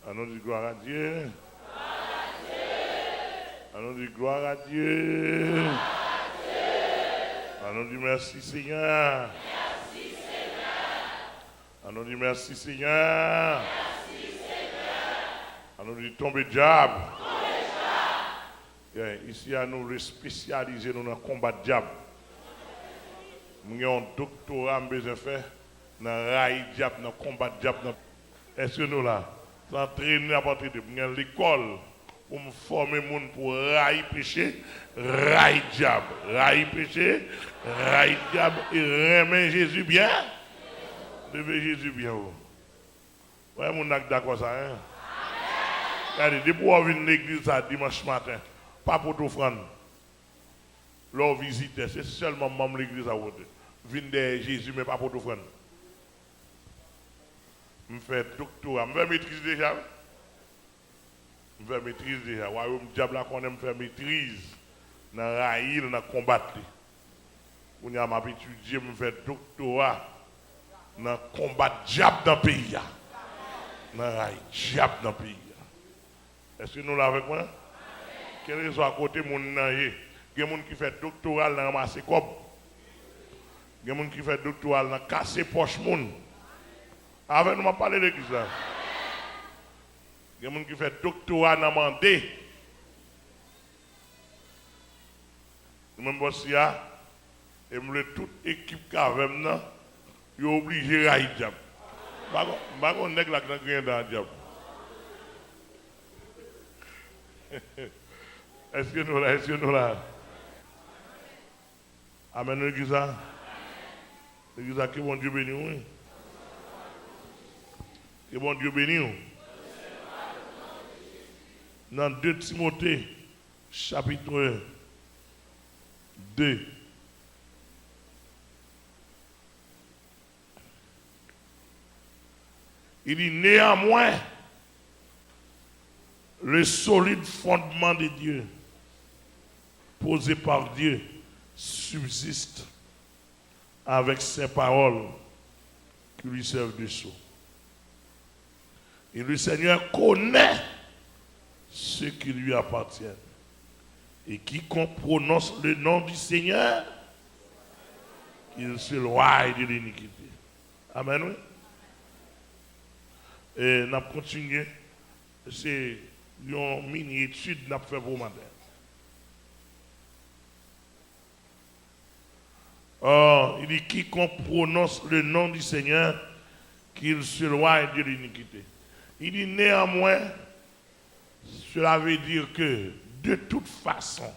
Allons dire gloire à Dieu. Allons dire gloire à Dieu. Allons dire merci Seigneur. Allons dire merci Seigneur. Allons dire tomber diable. Ici, à nous spécialiser dans le combat de diable. Nous avons un doctorat besoin de faire dans le rail diable, dans le combat de diable. Est-ce que nous là, s'entraîner à partir de l'école pour me former les gens pour rail péché, rail diable, rail péché, rail diable et remettre Jésus bien. Lever Jésus bien. Ouais, mon acte d'accord ça. Hein? Regardez, depuis qu'on vient à l'église dimanche matin, pas pour t'offrande. Leur visite, c'est seulement membre de l'église à vous. Vin de Jésus, mais pas pour t'offrande. Je fais doctorat, je vais maîtriser déjà. Je vais maîtriser déjà. Royaume diable là qu'on aime faire maîtrise dans la raïl, dans le combat. On a étudié, je fais doctorat dans le combat diable dans le pays. Dans la raïl diable dans le pays. Est-ce que nous l'avons avec moi? Quel est à côté de mon naïe? Il y a des gens qui font doctorat dans ramasser cob. Il y a des gens qui font doctorat dans casser poche moun. Avec nous, on parle de l'église là. Il y a des gens qui font doctorat dans mandé. Même si il y a toute équipe qui a avec nous, ils sont obligés à y aller. Je ne sais pas si vous avez un diable. Est-ce que nous là? Est-ce que nous là? Amen, l'église. L'église, que bon Dieu bénisse. Oui. Que bon Dieu bénisse. Dans 2 Timothée, chapitre 2. Il dit néanmoins, le solide fondement de Dieu, posé par Dieu, subsiste avec ses paroles qui lui servent de sceau. Et le Seigneur connaît ce qui lui appartient. Et quiconque prononce le nom du Seigneur, il s'éloigne de l'iniquité. Amen, oui. Et nous continuons. C'est une mini-étude que nous avons fait pour matin. Or, il dit quiconque prononce le nom du Seigneur, qu'il s'éloigne de l'iniquité. Il dit néanmoins, cela veut dire que de toute façon,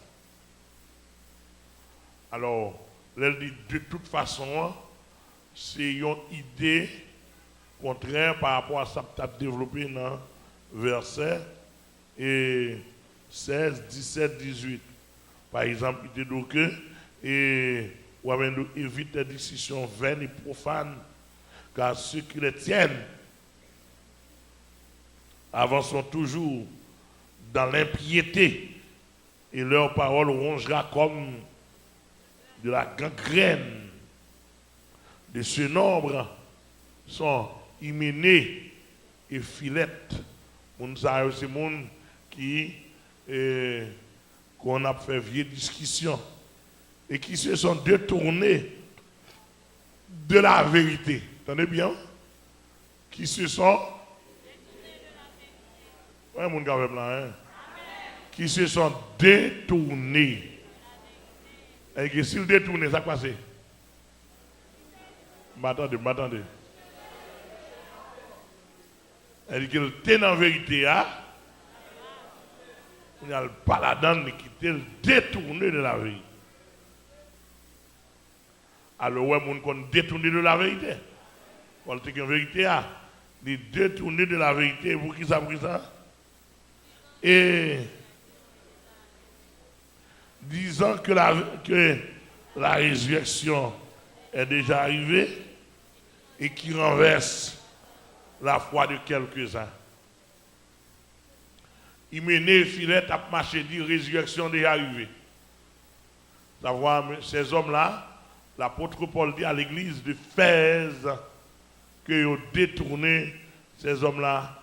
alors, elle dit de toute façon, c'est une idée contraire par rapport à ça que tu as développé dans verset 16, 17, 18. Par exemple, il dit que ou évite les discussions vaines et profanes, car ceux qui les tiennent avanceront toujours dans l'impiété et leur parole rongera comme de la gangrène. De ce nombre sont hyménées et filettes. C'est des gens qui qu'on a fait vieille discussion et qui se sont détournés de la vérité. Entendez bien? Qui se sont ouais, mon gars, là, hein? Qui se sont détournés. Et s'ils détournent, ça passe. M'attendez. Elle dit qu'il était dans la vérité, il y a le paladin qui était détourné de la vérité. Alors, ouais, mon qu'on détourné de la vérité. Quand tu as une vérité, il détourné de la vérité, pour qui ça, Et disant que la résurrection est déjà arrivée et qui renverse la foi de quelques-uns. Il menait filet à marcher, dit résurrection déjà arrivée. Savoir ces hommes-là, l'apôtre Paul dit à l'église de Fès qu'ils ont détourné ces hommes-là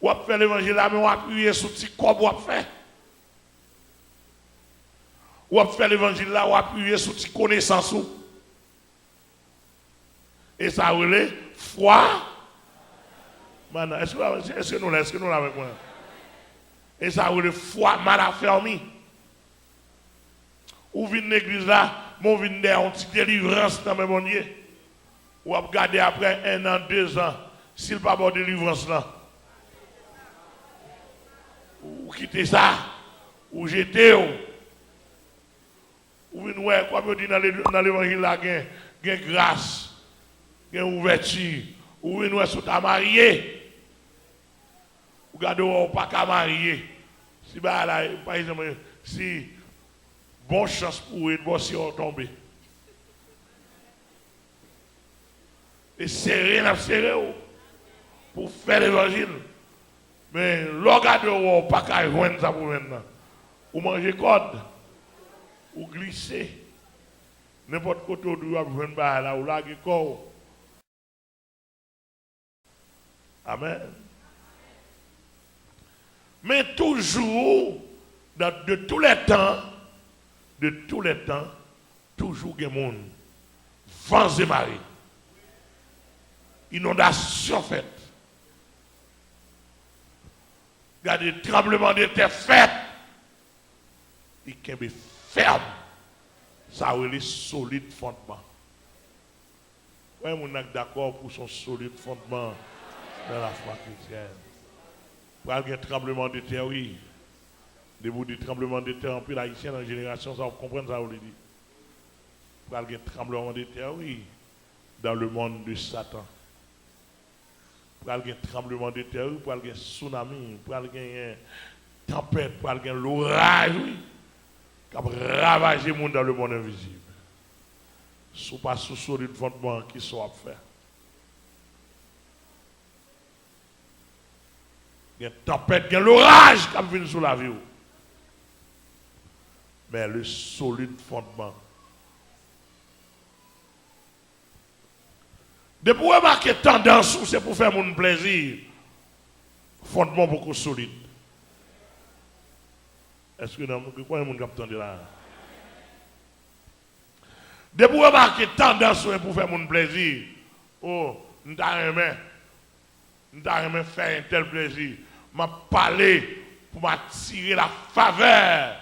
Ou a fait l'évangile là, mais on appuie sur petit corps ou a fait. Ou a fait l'évangile là, ou appuie sur petit connaissance. Et ça relève foi. Maintenant, est-ce que nous l'avons avec moi? Et ça relève foi mal affermi. Ou vient l'église là, mon vient d'ailleurs une petite délivrance dans mes monniers. Ou a regardé après 1 an, 2 ans, s'il pas bon délivrance là. Ou quitter ça, ou jeter. Ou vient ouais, comme on dit dans l'évangile là, il y a grâce, il y a ouverture. Ou vient ouais, si tu as marié. Ou regardez, ou pas qu'à marier. Si bah là, par exemple, si bonne chance pour eux, bon si on tombe. Et serrer, pour faire l'évangile. Mais l'organe pas qu'à joindre ça pour maintenant. Ou manger code, ou glisser. N'importe côté où vous avez là, ou là, corps. Amen. Mais toujours, de tous les temps, toujours il y a des gens, vents et marées, inondation faite, il y a des tremblements de terre faits, et qui est ferme, ça a les solides fondements. Oui, on est d'accord pour son solide fondement dans la foi chrétienne. Pour qu'il y ait un tremblement de terre, oui. Debout du tremblement de terre, en plus, l'haïtien dans la génération, ça vous comprenez ça, vous le dit. Pour qu'il y ait un tremblement de terre, oui. Dans le monde de Satan. Pour qu'il y ait un tremblement de terre, oui. Pour qu'il y ait un tsunami, pour qu'il y ait une tempête, pour qu'il y ait l'orage, oui. Qui a ravagé le monde dans le monde invisible. Ce n'est pas sous solide fondement qui soit fait. Il y a une tempête, il y a l'orage qui vient sur la vie. Mais le solide fondement. De pour remarquer tendance, c'est pour faire mon plaisir. Fondement beaucoup solide. Est-ce que quoi est-ce que vous là? De pour remarquer tendance, c'est pour faire mon plaisir. Oh, nous t'arrêtons faire un tel plaisir. M'a parlé pour m'attirer la faveur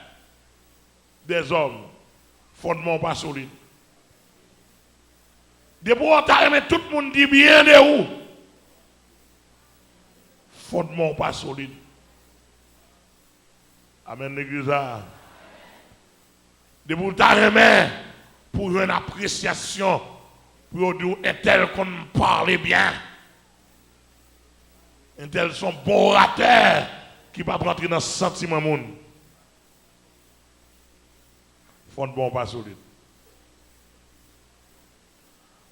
des hommes. Fondement pas solide. De pour tout le monde dit bien de où? Fondement pas solide. Amen l'église. De pour une appréciation, pour dire un tel qu'on parle bien. Un tel son bon orateur qui va rentrer dans ce sentiment monde. Fondement pas solide.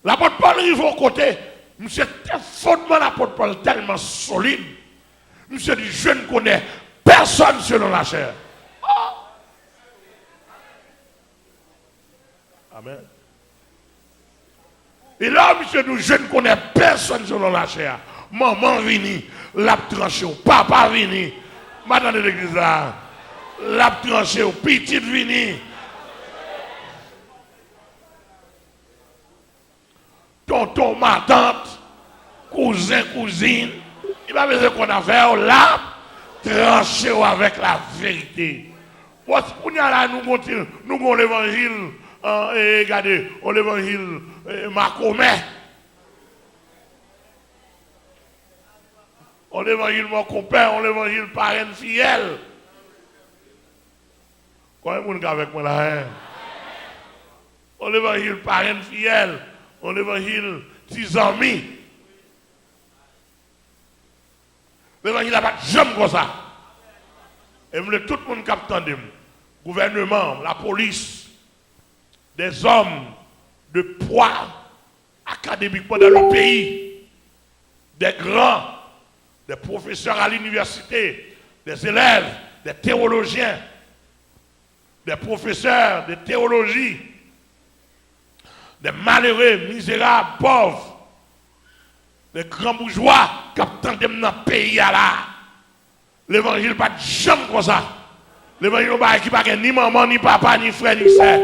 L'apôtre Paul arrive au côté. Monsieur, fondement l'apôtre Paul tellement solide. Monsieur dit, je ne connais personne selon la chair. Oh. Amen. Et là, monsieur dit, je ne connais personne selon la chair. Maman vini, l'a tranché, papa vini, madame de l'église là, l'a tranché, petite vini. Tonton, ma tante, cousin, cousine, il va besoin qu'on a fait là, tranché avec la vérité. Parce qu'on y a là, nous continuons, nous avons l'évangile, regardez, l'évangile Macomet. On l'évangile mon copain, on l'évangile parraine fidèle. Combien de monde avec moi là? Hein? On l'évangile parraine fidèle, on l'évangile 10 amis. L'évangile n'a pas de jamais comme ça. Et tout le monde qui attend, gouvernement, la police, des hommes de poids académiquement dans le pays, des grands, des professeurs à l'université, des élèves, des théologiens, des professeurs de théologie, des malheureux, misérables, pauvres, des grands bourgeois qui attendent dans le pays là. L'évangile pas de jamais comme ça. L'évangile n'est pas qui pas ni maman, ni papa, ni frère, ni sœur.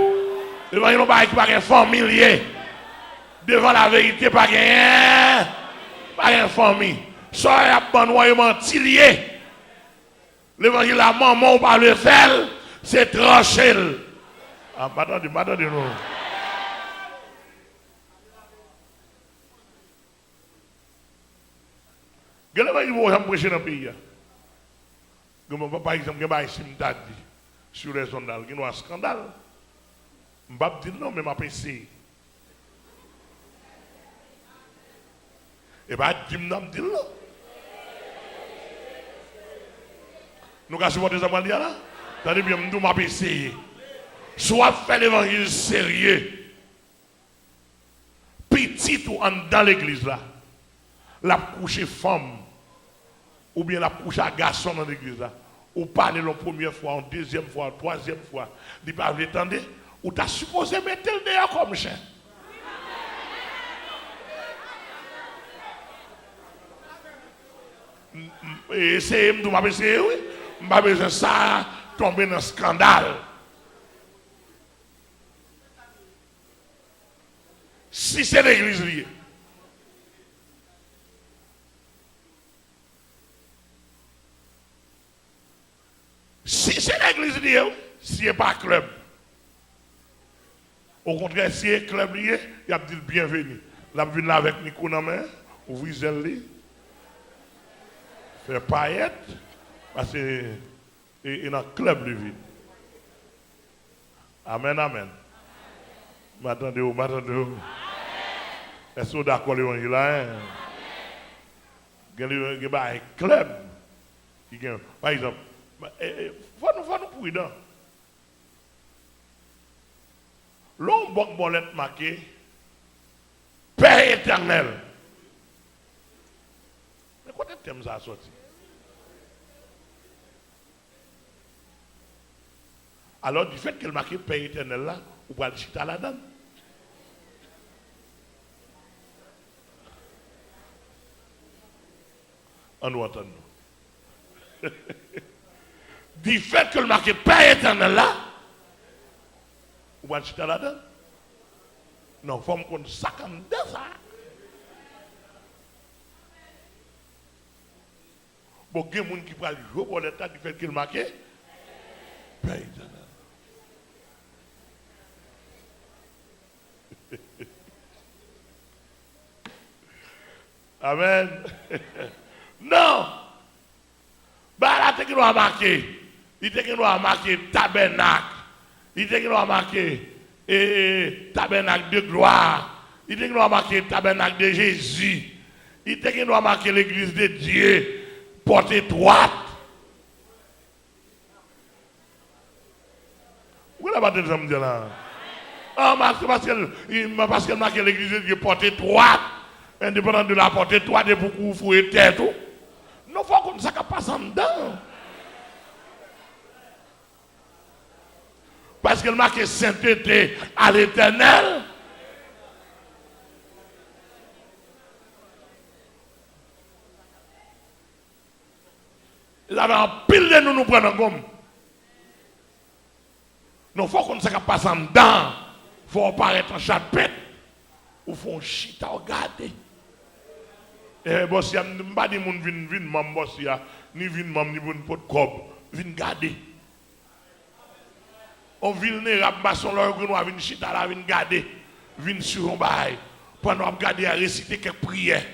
L'évangile n'est pas qui pas familier. Devant la vérité, pas de famille. Ça y a pas noyement tilier. L'évangile la maman ou pas le faire, c'est trancher. Ah, attendez, nous. L'évangile va prêcher dans le pays. Par exemple, il y a un sur les sondages, il y a un scandale. Je ne vais pas dire non, mais je vais essayer. Et bien, je vais dire non. Nous avons supporté ça, là. C'est-à-dire que je vais essayer. Soit faire l'évangile sérieux, petit ou dans l'église là, la couche femme, ou bien la couche à garçon dans l'église là, ou parler la première fois, en deuxième fois, en troisième fois, il pas attendre, ou tu as supposé mettre le dehors comme chien. Essayez de m'abaisser, oui. M'abaisser ça, tomber dans un scandale. Si c'est l'église liée. Si c'est l'église liée, si ce n'est pas club. Au contraire, si c'est club lié, il a dit bienvenue. La venu là avec Nico dans la main, ouvrir zèle, faire paillettes, parce que il y a un club de vie. Amen, amen. M'attendez. Est-ce que vous êtes d'accord avec l'évangile là? Il y a un club. Par exemple, il faut nous prudents. L'homme bon lettre marqué Père éternel. Mais quoi est-ce que ça a sorti? Alors, du fait qu'elle marque Père éternel là, vous pouvez le chita la donne. On nous entend. Du fait que le marque Père éternel là, vous pouvez le chita la donne. Non, il faut qu'on s'accorde de ça. Bon, il y a des gens qui prennent le jeu pour l'état du fait qu'il marque Père éternel. Amen. Non. Bah là, tu as marqué. Il a marqué tabernacle. Il a marqué tabernacle de gloire. Il a marqué tabernacle de Jésus. Il a marqué l'église de Dieu. Porte étroite. Où est la bataille de samedi là? Parce qu'elle marque l'église de Dieu porte étroite. Indépendant de la porte étroite et beaucoup fouiller terre tout. Non, il faut qu'on ça passe en dedans. Parce qu'elle marque sainteté à l'éternel. Il avait un pile de nous prendre en gomme. Non, il faut qu'on ça passe en dedans. Il faut apparaître en chapette. Ou faut chita regarder. Eh, boss, il n'y a pas de monde qui vient, mam boss, ni vin mam, ni bon pot cob, vin garder. On vulnérable, maçon, leur grenouille, vin chita là, vin garder, vin sur un bail. Pendant qu'on regarde à réciter quelques prières.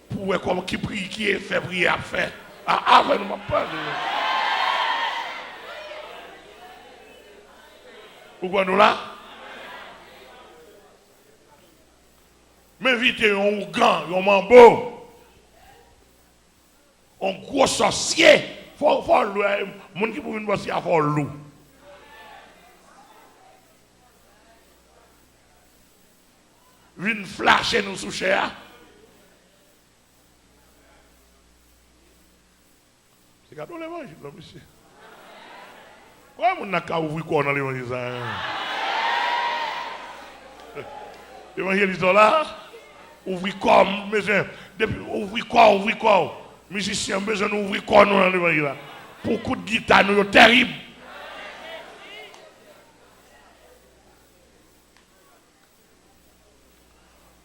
Pour voir comment qui prie, qui est fait prière à faire. Ah, nous m'a pas. Pourquoi nous là? M'inviter un grand, un mambo. Un gros sorcier, faut le monde qui pour venir bosser à faut loup. Vinn flasher nous sous cher. C'est cadeau l'évangile là monsieur. Quoi mon n'a qu'à ouvrir quoi dans l'évangile ça? L'évangile là, ouvrir quoi monsieur, depuis ouvrir quoi? Musiciens besoin d'ouvrir corps nous dans l'évangile là. Pour coup de guitare nous terrible.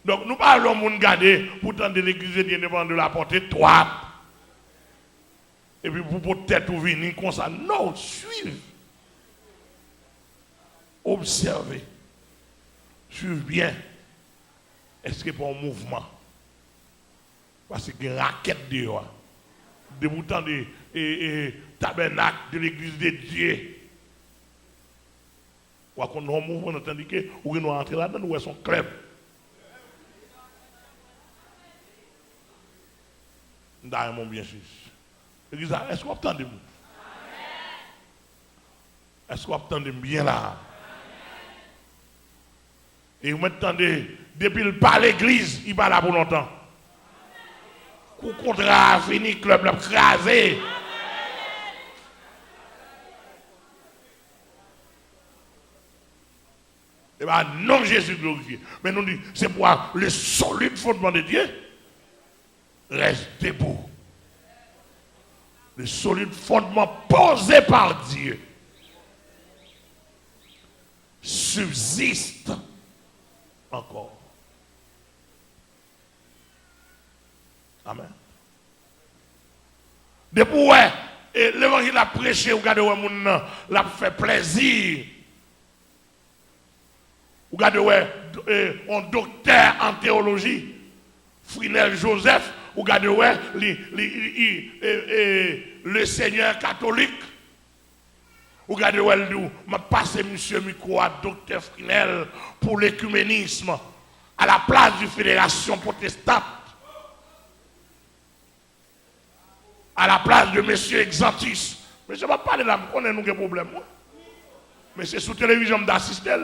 Donc nous parlons de garder pour tendre l'église de la portée trois. Et puis pour peut-être venir comme ça. Non, suivez. Observez. Suivez bien. Est-ce que pour un mouvement? Parce qu'il y a une raquette dehors. De bouton de tabernacle de l'église de Dieu. Ou qu'on a un mouvement, tandis que nous nous entrer là-dedans, nous sommes club. D'ailleurs, mon bien sûr. L'église, est-ce que vous entendez? Est-ce que vous entendez bien là? Et vous m'entendez, depuis le pas l'église, il va là pour longtemps. Coup contrat fini, club l'a crasé. Et bien non Jésus glorifié. Mais nous dit, c'est pour le solide fondement de Dieu. Reste debout. Le solide fondement posé par Dieu subsiste encore. Amen. Depuis l'évangile a prêché, regardez où moun l'a fait plaisir. Regardez où un docteur en théologie, Frinel Joseph, regardez où le Seigneur catholique. Regardez où elle dit, m'a passé monsieur micro à docteur Frinel pour l'écuménisme à la place du fédération protestante. À la place de monsieur Exantis. Mais je ne vais pas parler là, on a des problèmes. Mais c'est sous télévision d'assister.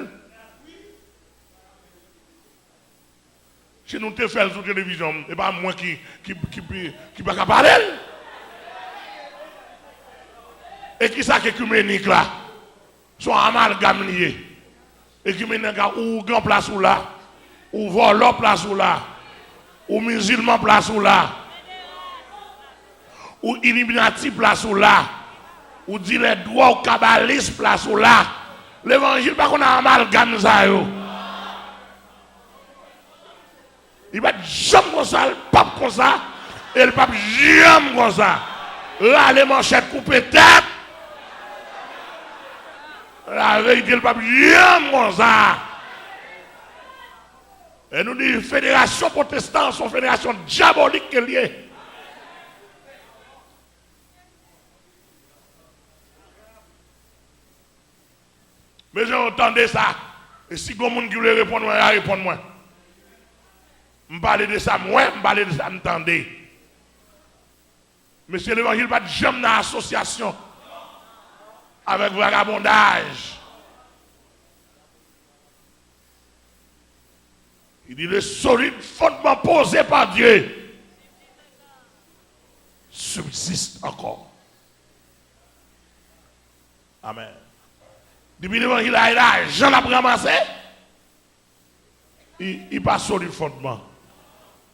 Si nous te faisons sur télévision, et pas moi qui va parler. Et qui ça qui est écuménique là? Sont amalgame lié. Écuménique ou grand place ou là, ou volant place ou là, ou musulman place ou là, ou Illuminati place ou là, ou dit les droits ou kabbaliste place ou là. L'évangile, pas qu'on a amalgame ça yo. Il va jamais comme ça, le pape comme ça, et le pape jamais comme ça. Là, les manchettes coupées tête. La vérité, le pape jamais comme ça. Et nous disons, fédération protestante, sont fédération diabolique qui est liée. Mais j'entendais ça. Et si quelqu'un qui voulait répondre, il va répondre moi. Je parle de ça, moi, je parle de ça, m'entendez. Monsieur l'évangile, pas de jamais dans l'association avec vagabondage. Il dit le solide fondement posé par Dieu subsiste encore. Amen. Depuis l'évangile, il a l'argent à ramasser. Il passe solide fondement.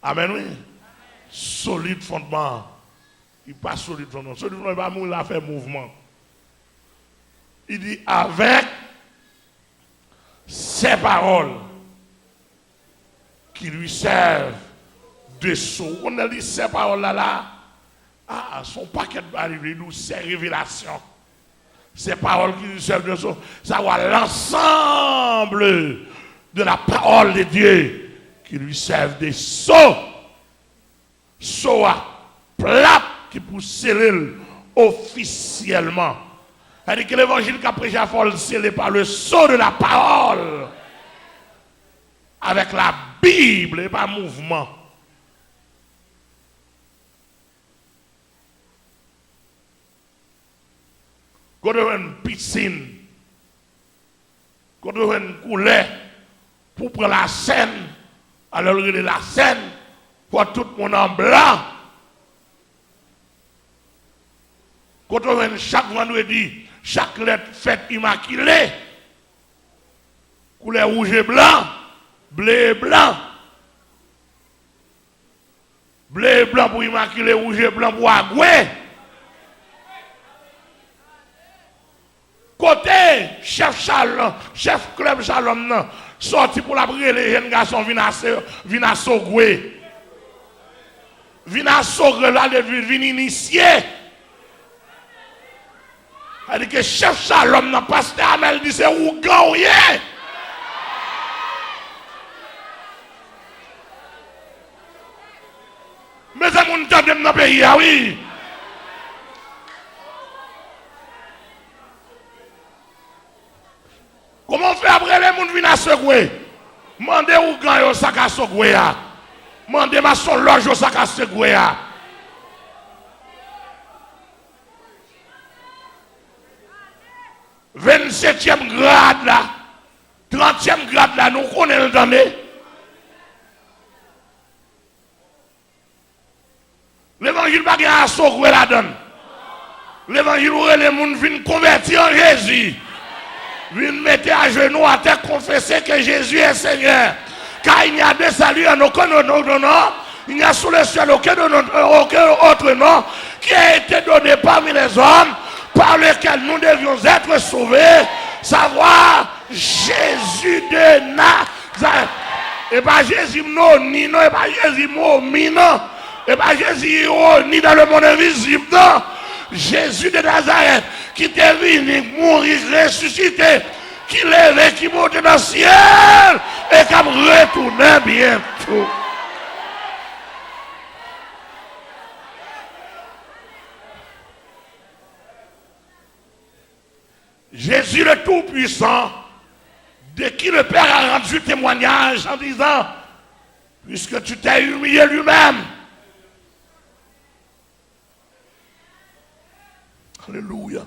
Amen, oui. Solide fondement. Il passe solide fondement. Solide fondement, il va mourir, il a fait mouvement. Il dit avec ces paroles qui lui servent de sceau. On a dit ces paroles là. Ah, son paquet d'arriver, il nous sert révélation. Ces paroles qui lui servent de sceau, ça va l'ensemble de la parole de Dieu qui lui servent de sceau. Sceau à plat qui pour sceller officiellement. C'est-à-dire que l'évangile qu'a prêché à faut le sceller par le sceau de la parole. Avec la Bible et pas mouvement. Quand on a une piscine, quand on a une coulée, pour prendre la scène, alors il y a la scène, pour tout le monde en blanc. Quand on a chaque vendredi, chaque lettre fête immaculée, couleur rouge et blanc, bleu et blanc. Bleu et blanc pour immaculer, rouge et blanc pour agouer. Côté chef Shalom, chef club Shalom, non, sorti pour la prière, les jeunes garçons viennent à Sogoué. Viennent à Sogoué, là, viennent initier. Elle dit que chef Shalom, non, pasteur Amel dit c'est où gagner. Mais c'est mon temps de dans le pays, oui. Comment on fait après les gens viennent à Sogoué? Mandez où gagne au sac à Sogoué. Mandez ma son loge au sac à Sogoué. 27e grade là, 30e grade là, nous connaissons le temps. L'évangile pas gagner à Sogoué la donne. L'évangile où les gens viennent convertir en Jésus. Viennent mettre à genoux à terre, confesser que Jésus est Seigneur. Car il n'y a de salut en aucun autre nom. Il n'y a sous le ciel aucun autre nom qui a été donné parmi les hommes par lequel nous devions être sauvés. Savoir Jésus de Nazareth. Et pas Jésus non, ni non, et pas Jésus mi non. Et pas Jésus ni dans le monde invisible, non. Jésus de Nazareth qui est venu mourir, ressuscité, qui lève, qui monte dans le ciel et qui retourne bientôt. Jésus le Tout-Puissant, de qui le Père a rendu témoignage en disant, puisque tu t'es humilié lui-même. Alléluia.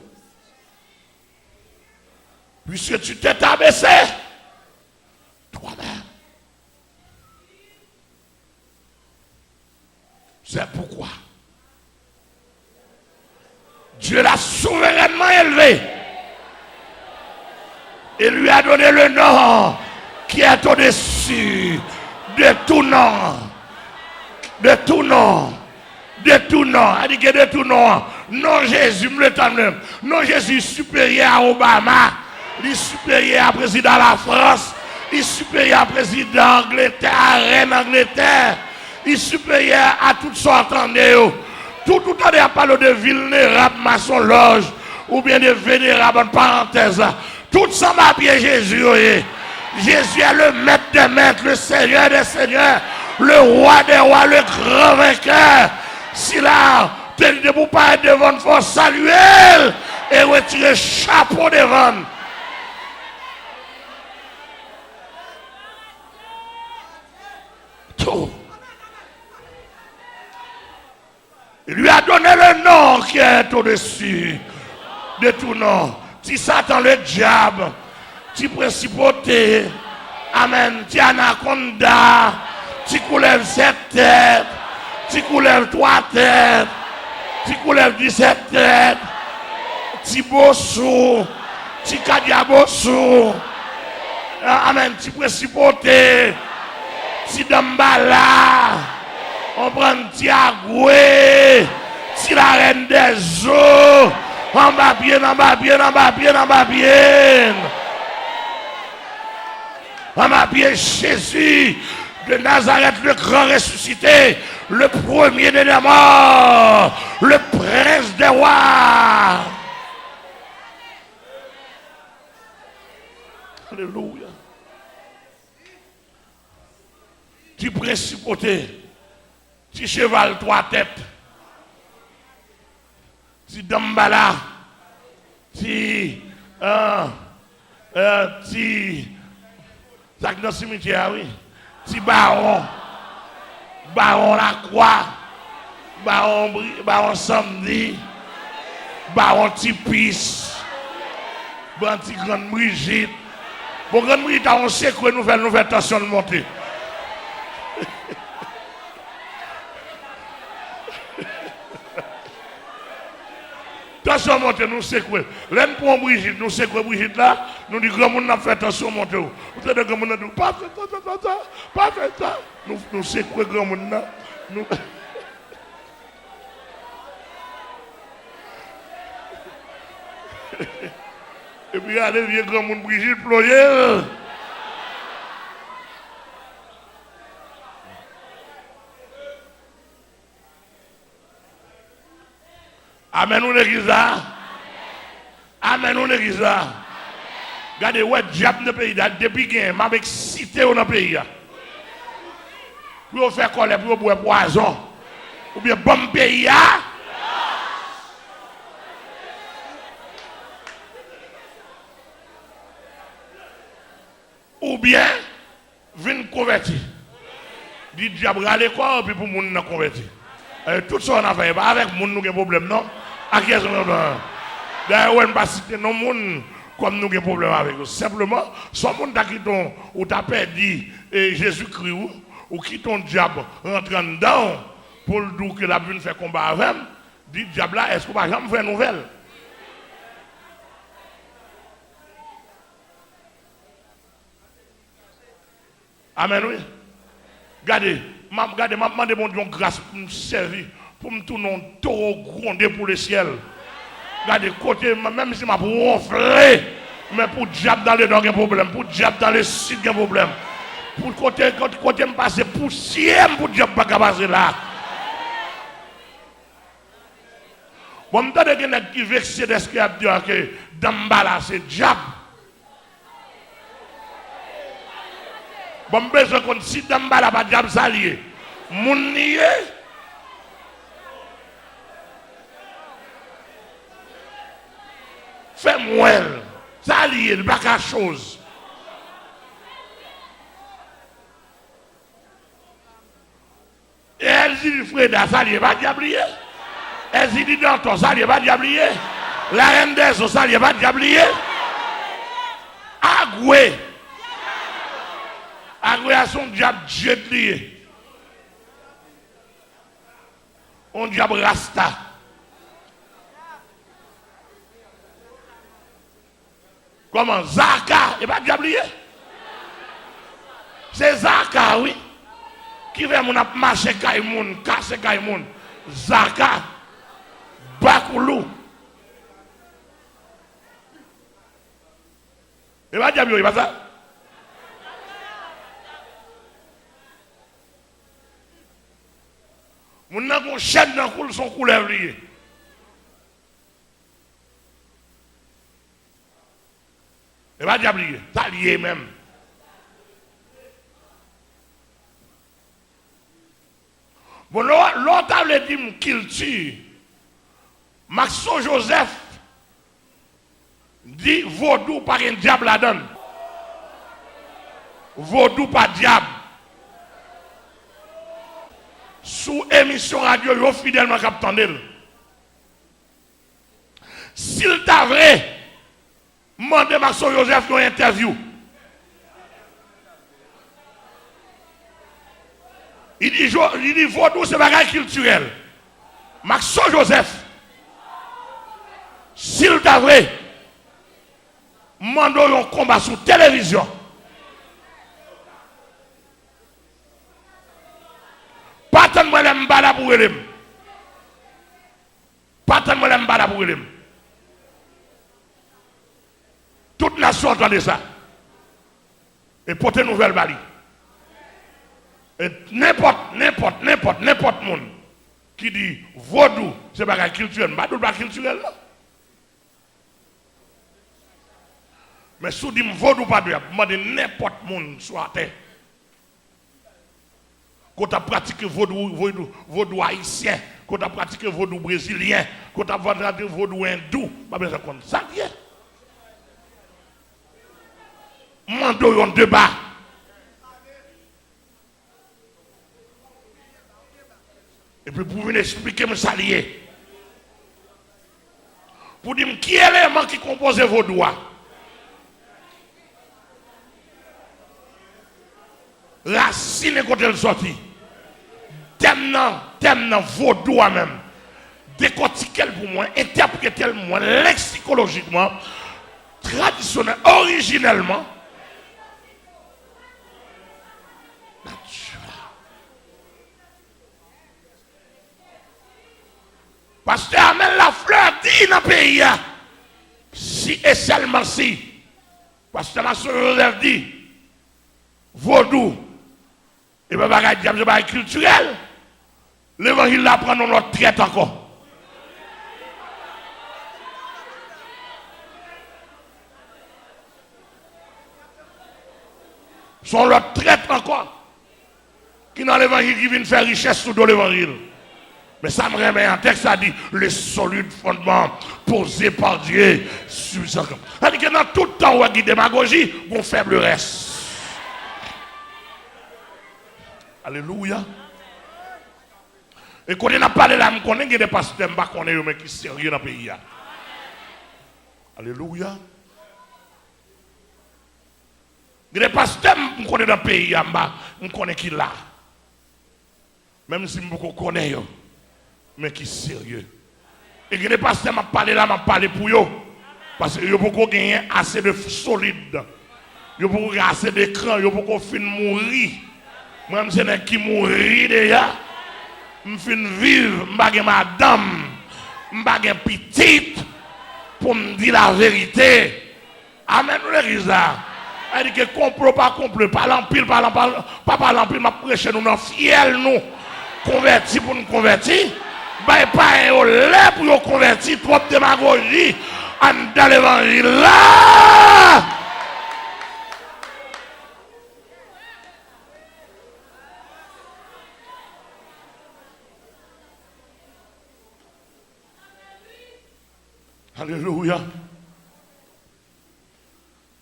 Puisque tu t'es abaissé toi-même. C'est pourquoi Dieu l'a souverainement élevé et lui a donné le nom qui est au-dessus de tout nom. De tout nom. De tout nom. Elle dit que de tout nom. Non Jésus, me le temps même. Non Jésus supérieur à Obama. Il est supérieur à président de la France. Il est supérieur à président d'Angleterre, à reine d'Angleterre. Il est supérieur à toutes sortes de tout le temps parle de vulnérable maçon loge ou bien de vénérable en parenthèse. Tout ça m'a bien Jésus. Jésus est le maître des maîtres, le Seigneur des seigneurs, le roi des rois, le grand vainqueur. Si là, t'es debout pas devant, il faut saluer et retirer le chapeau devant. Tout. Il lui a donné le nom qui est au-dessus de tout nom. Si Satan le diable, si principauté, amen, si anaconda, si coulève 7 têtes, si coulève 3 têtes, si coulève 17 têtes, si bossou, si kadiabossou, amen, si principauté, si dambala, on prend Tiagoué, si la reine des eaux, en bas bien, en bas bien, en bas bien, en bas bien. En bas bien, Jésus de Nazareth, le grand ressuscité, le premier des morts, le prince des rois. Alléluia. Tu principauté, tu cheval 3 têtes. Si Dambala, si Zach dans le cimetière, oui, si Baron la croix, Baron Samedi, Baron Tipis, Baron Grande Brigitte. Bon, Grande Brigitte, on sait que nous faisons attention de monter. Attention monter, nous c'est quoi? L'un pour Brigitte, nous c'est quoi Brigitte là? Nous dit grand monde n'a fait attention monter. Vous savez grand monde n'a pas fait ça, pas fait ça. Nous c'est quoi grand monde là? Nous Et puis regardez, le vieux grand monde Brigitte ployer. Amen ou l'église là? Amen ou l'église là? Regardez, ouais, diable dans le pays, depuis qu'il y a avec cité dans le pays. Pour faire colère, pour boire poison. Ou bien bon pays. Ou bien, vin convertir. Dit diable à l'école, puis pour moun convertir. Tout ça on a fait, avec moun nous avons problème, non? À qui est-ce qu'on a? D'ailleurs, on ne va pas citer non moun comme nous avons problème avec eux. Simplement, soit moun ta qui ton, ou ta perdu Jésus-Christ, ou qui ton diable rentrant dedans, pour le dire que la bune fait combat avec lui, dit diable là, est-ce qu'on va jamais faire nouvelle? Amen, oui. Regardez, je demande mon Dieu grâce pour me servir, pour me tourner un taureau grondé pour le ciel. Regardez, côté, même si je ronflé, mais pour diable dans les dents, il y a un problème. Pour diable dans les sites, il y a un problème. Pour côté, me passer poussière, pour diable pas passer là. Bon, je me dis que qui vexé de ce qu'il a dit que Dambala, c'est diable. Bon, je besoin qu'on si Dambala pas diable s'allier. Mon nié. Fais-moi. S'allier, pas quelque chose. Et elle dit Freda, s'allier, pas diablier. Elle dit Danton, s'allier, pas diablier. La reine des eaux, s'allier, pas diablier. Agoué. Agoué a son diable jet lié. On diable rasta. Comment? Zaka, et pas diablier. C'est Zaka, oui. Qui veut mon marcher Kaimoun, casser Kaimoun. Zaka, Bakoulou. Et pas diablier, pas ça? Mon n'a qu'on chaîne dans son couleur lié. Et pas diablier, ça lié même. Bon, l'autre a dit qu'il tue. Maxo Joseph dit vaudou par un diable la donne. Vaudou par diable. Sous émission radio, yo fidèlement captandel. S'il t'a vrai, mandez Maxo Joseph une interview. Il dit vaudou c'est bagage culturel. Maxo Joseph, s'il t'a vrai, mandez un combat sur télévision. Pas tant de m'embala pour elle. Pas tant de m'embala pour elle. Toute nation entendait ça. Et porter nouvelle bali. Et n'importe monde qui dit vaudou, c'est pas culturel. Pas culturel. Mais si vous dites vaudou pas de n'importe monde soit terre. Quand tu as pratiqué vaudou haïtien, quand tu as pratiqué vaudou brésilien, quand tu as pratiqué vaudou hindou, pas besoin de ça. Mando un débat. Et puis pour venir expliquer me salier. Pour dire qui est l'élément qui compose vaudou. Racine quand elle sortit. Thème vaudou même. Décortiquer pour moi, interpréter pour moi, lexicologiquement, traditionnel, originellement. Pasteur amène la fleur dit dans le pays. si et seulement si, parce que Master Joseph dit, vaudou, et bien bagage diable, c'est pas culturel. L'évangile là prend notre traite encore. Son l'autre traite encore. Qui dans l'évangile qui vient faire richesse sous l'évangile. Mais ça me remet un texte, ça dit les solides fondements posés par Dieu. C'est-à-dire que dans tout temps où il y a des démagogies, on faible reste. Alléluia. Et quand on a parlé là, on connaît des pasteurs qui sont sérieux dans le pays. Alléluia. Les pasteurs qui sont dans le pays, on connaît qui là. Même si je connais, mais qui sont sérieux. Et les pasteurs qui parlé là, je parlé pour eux. Parce que vous pouvez gagner assez de solide. Vous pouvez gagner assez d'écran. Vous pouvez finir mourir. Moi, je suis qui mourir déjà. Je suis vivre. Je suis madame. Je suis petite. Pour me dire la vérité. Amen. L'église là. Elle dit que complot, pas complot. Pas l'empile, pas l'empile. Je prêche nous dans fiel nous. Converti pour nous convertir. Bah, pas un lait pour nous convertir. Trop de démagogie. Dans l'évangile là. Alléluia.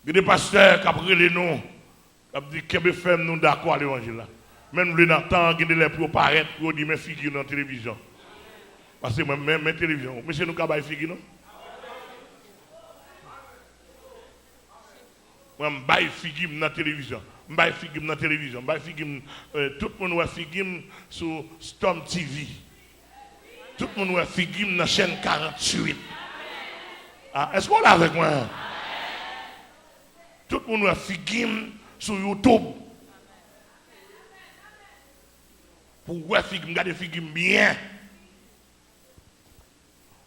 Il y a des pasteurs qui ont pris les noms, qui ont dit que fait nous d'accord à l'évangile là. Même le temps, il y a des pour paraître, pour dire mes figures dans la télévision. Parce que même mes télévisions, monsieur nous avons des figures non? Moi, je suis figure dans la télévision. Je suis figure dans la télévision. Tout le monde a figure sur Storm TV. Tout le monde a figure dans la chaîne 48. Ah, est-ce qu'on est avec moi? Tout le monde a figure sur YouTube. Pour voir figure, regarder figure bien.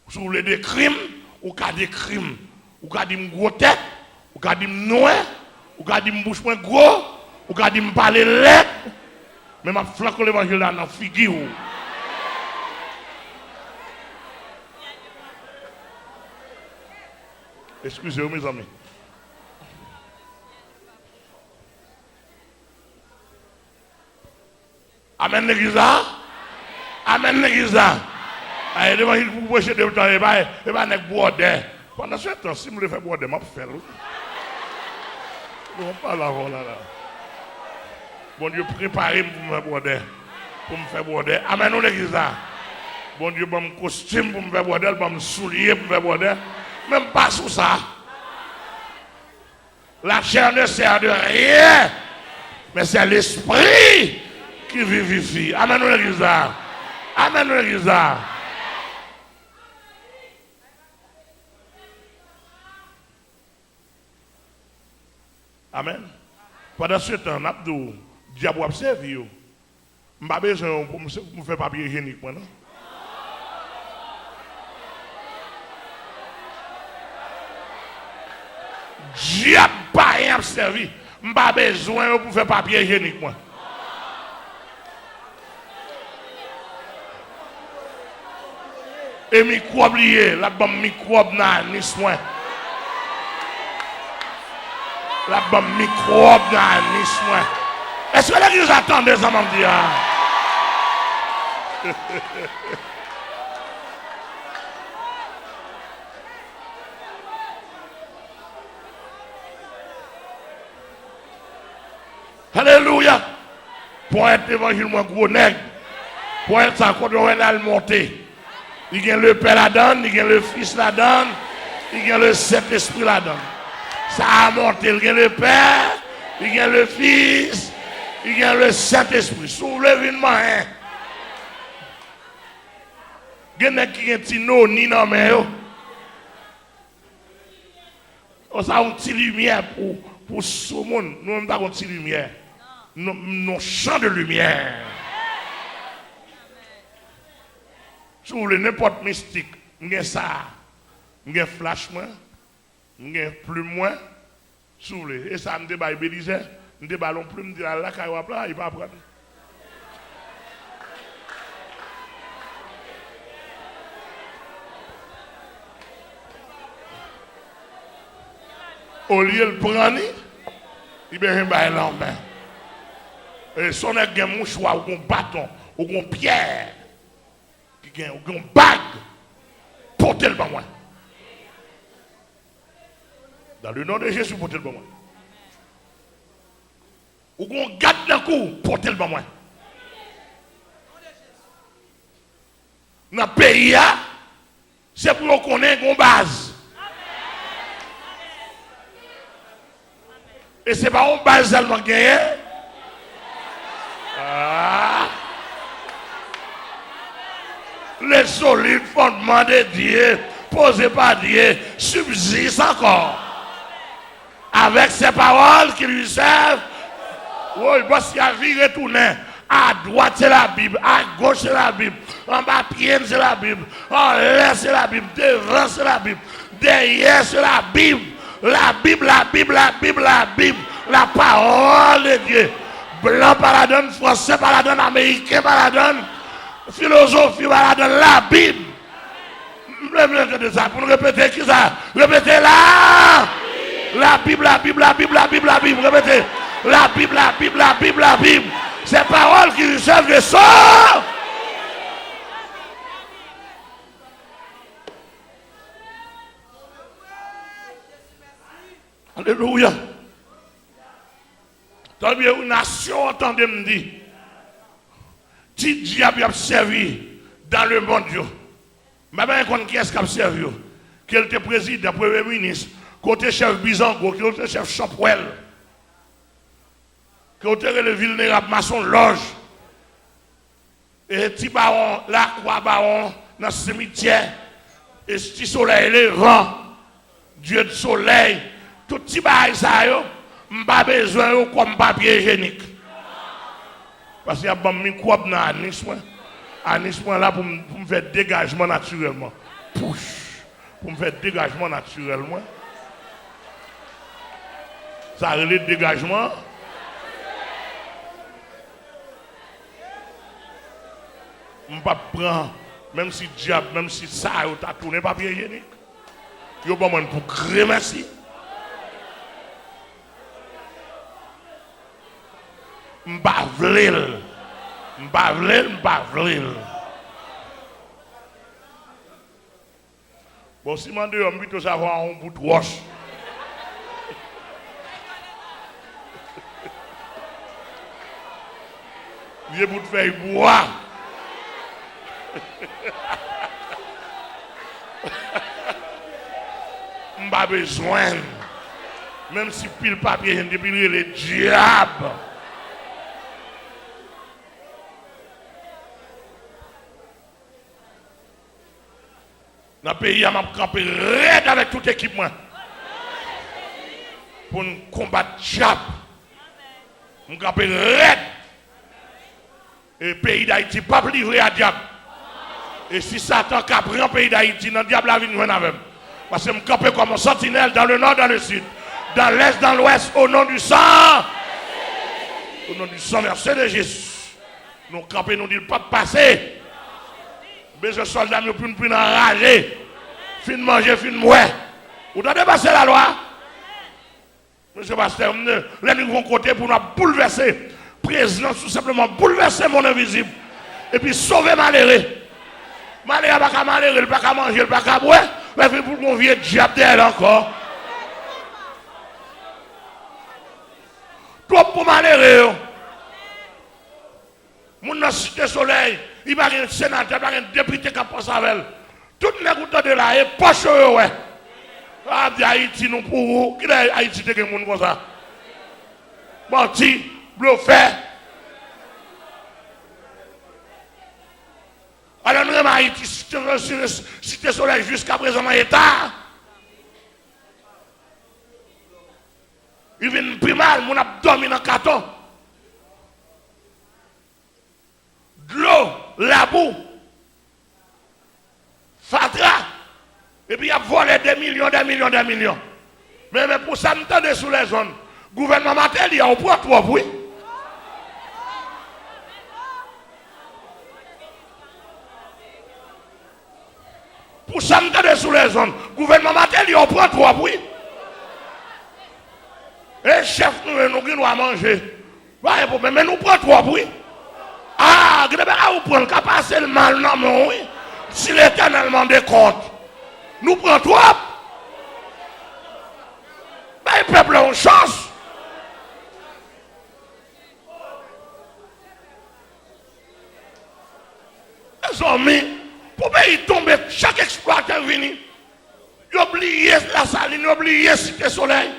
Sur les deux crimes, ou cas des crimes. Ou cas d'une gros tête, ou cas d'une noix, ou cas d'une bouche moins gros, ou cas d'une parler lettre. Mais ma flanque l'évangile là dans figure. Excusez-moi mes amis. Amen l'église là. Amen l'église là. Allez, l'évangile pour prêcher de temps, et pas n'est boire. Pendant ce temps, si je le fais boire, je vais faire. On parle avant là. Bon Dieu, préparez pour me faire boire. Pour me faire boire. Amen l'église là. Bon Dieu, bon costume pour me faire boire, bon soulier pour me faire boire. Même pas sous ça. La chair ne sert de rien. Mais c'est l'esprit qui vivifie. Amen l'église là. Amen l'église là. Amen. Pendant ce temps, Abdou, diable a servi. Je n'ai pas besoin pour me faire papier hygiénique. Non? Diable pas rien servi. Je n'ai pas besoin pour faire papier hygiénique. Et microbe lié, la bombe microbe n'a ni soin. La bombe microbe n'a ni soin. Est-ce que l'église attendait ça, m'en dire? Alléluia. Pour être évangile, moi, gros nègre. Pour être ça, quand on va le monter. Il y a le Père là-dedans, il y a le Fils là-dedans, il y a le Saint-Esprit là-dedans. Ça a monté, il y a le Père, il y a le Fils, il y a le Saint-Esprit. Soulevez-moi, hein. Il y a qui ont petit nom, ni non, mais on a une petite lumière pour ce monde. Nous n'avons pas une petite lumière. Nous champs de lumière. Si vous voulez n'importe mystique, vous avez ça, vous avez flash, moi. M'gain plus moins soulevé. Et ça me débat Bélisée, me débat non plus me dit là quand il va prendre. Au lieu de prendre, il va faire en main. Et son est un mouchoir, ou un bâton, ou une pierre, ou une bague, portez-le par moi. Dans le nom de Jésus, portez-le par moi. Ou un garde d'un coup, portez-le par moi. Dans le pays, c'est pour qu'on ait une base. Et ce n'est pas une base seulement gagnée. Les solides fondements de Dieu, posés par Dieu, subsistent encore. Avec ces paroles qui lui servent, oui, parce qu'il y a vie retournée. À droite, c'est la Bible. À gauche, c'est la Bible. En bas, pied, c'est la Bible. En l'air, c'est la Bible. Devant, c'est la Bible. Derrière, c'est la Bible. La Bible, la Bible, la Bible, la Bible. La parole de Dieu. Blanc par la donne, français par la donne, américain par la donne, philosophie par la donne, la Bible. Pour nous répéter qui ça? Répétez là. La Bible, la Bible, la Bible, la Bible, la Bible. Répétez. La Bible, la Bible, la Bible, la Bible. Ces paroles qui nous servent de sort. Alléluia. Tant bien une nation, entendez me dire, petit diable a servi dans le monde. Je ne sais pas qui est-ce qui a servi. Quel était président, premier ministre, côté chef Bizango, côté chef Chopwell, côté le vulnérable maçon Loge, et petit baron, la croix baron, dans le cimetière, et petit soleil levant, Dieu de soleil, tout petit bail ça yo. Je n'ai pas besoin comme papier hygiénique. Parce qu'il y a un microbe dans l'anis. L'anis là pour me faire dégagement naturellement. Push. Pour me faire dégagement naturellement. Ça relève dégagement. Je ne peux pas prendre, même si diable, même si ça, tu as tourné papier hygiénique. Il y a pas besoin pour crémer merci. M'bavlil. Bon, si je dis plutôt savoir un bout de roche. Vieux bout de feuille bois. M'pas besoin. Même si pile papier, depuis le diable. Dans le pays, je vais camper raide avec tout équipement. Pour nous combattre le diable. Je vais camper raide. Et le pays d'Haïti pas livré à diable. Et si Satan a pris le pays d'Haïti, le diable a venu avec. Parce que je vais camper comme un sentinelle dans le nord, dans le sud. Dans l'est, dans l'ouest, au nom du sang. Au nom du sang versé de Jésus. Nous camper, nous disons pas passer. Besoin de soldats nous pour nous enrager. Fin manger, fin mourir. Vous avez dépassé la loi? Monsieur Pasteur, les nous vont côté pour nous bouleverser. Président, tout simplement bouleverser mon invisible. Et puis sauver malheureux. Malheureux, il pas malheureux, il pas manger, il pas boire. Mais pour mon vieux diable d'elle encore. Trop pour malheureux. Mon dans cité soleil. Il va y avoir un sénateur, il va y avoir un député qui a pensé avec elle. Tout le monde de là, et poche, ouais. Ah, Haïti, nous pour vous. Qui est Haïti, de monde comme ça? Menti, bluffé. Alors, nous avons Haïti, cité soleil jusqu'à présent dans l'État. Il vient plus mal, mon abdomen en carton. De l'eau, la boue, fatra, et puis il a volé des millions, des millions, des millions. Mais pour ça, nous entendons sous les zones. Gouvernement matel, il y a au point trop, oui. Pour ça, nous entendons sous les zones. Gouvernement matel, il y a au point trop, oui. Et chef, nous à manger. Mais nous prenons trop, oui. Ah, vous prenez qu'à passer le mal, non, mais oui. Si l'éternellement des comptes, nous prenons trop. Ben, le peuple a une chance. Les amis, pour pays tomber, chaque exploitant venu, il oublie la saline, il oublie la cité soleil.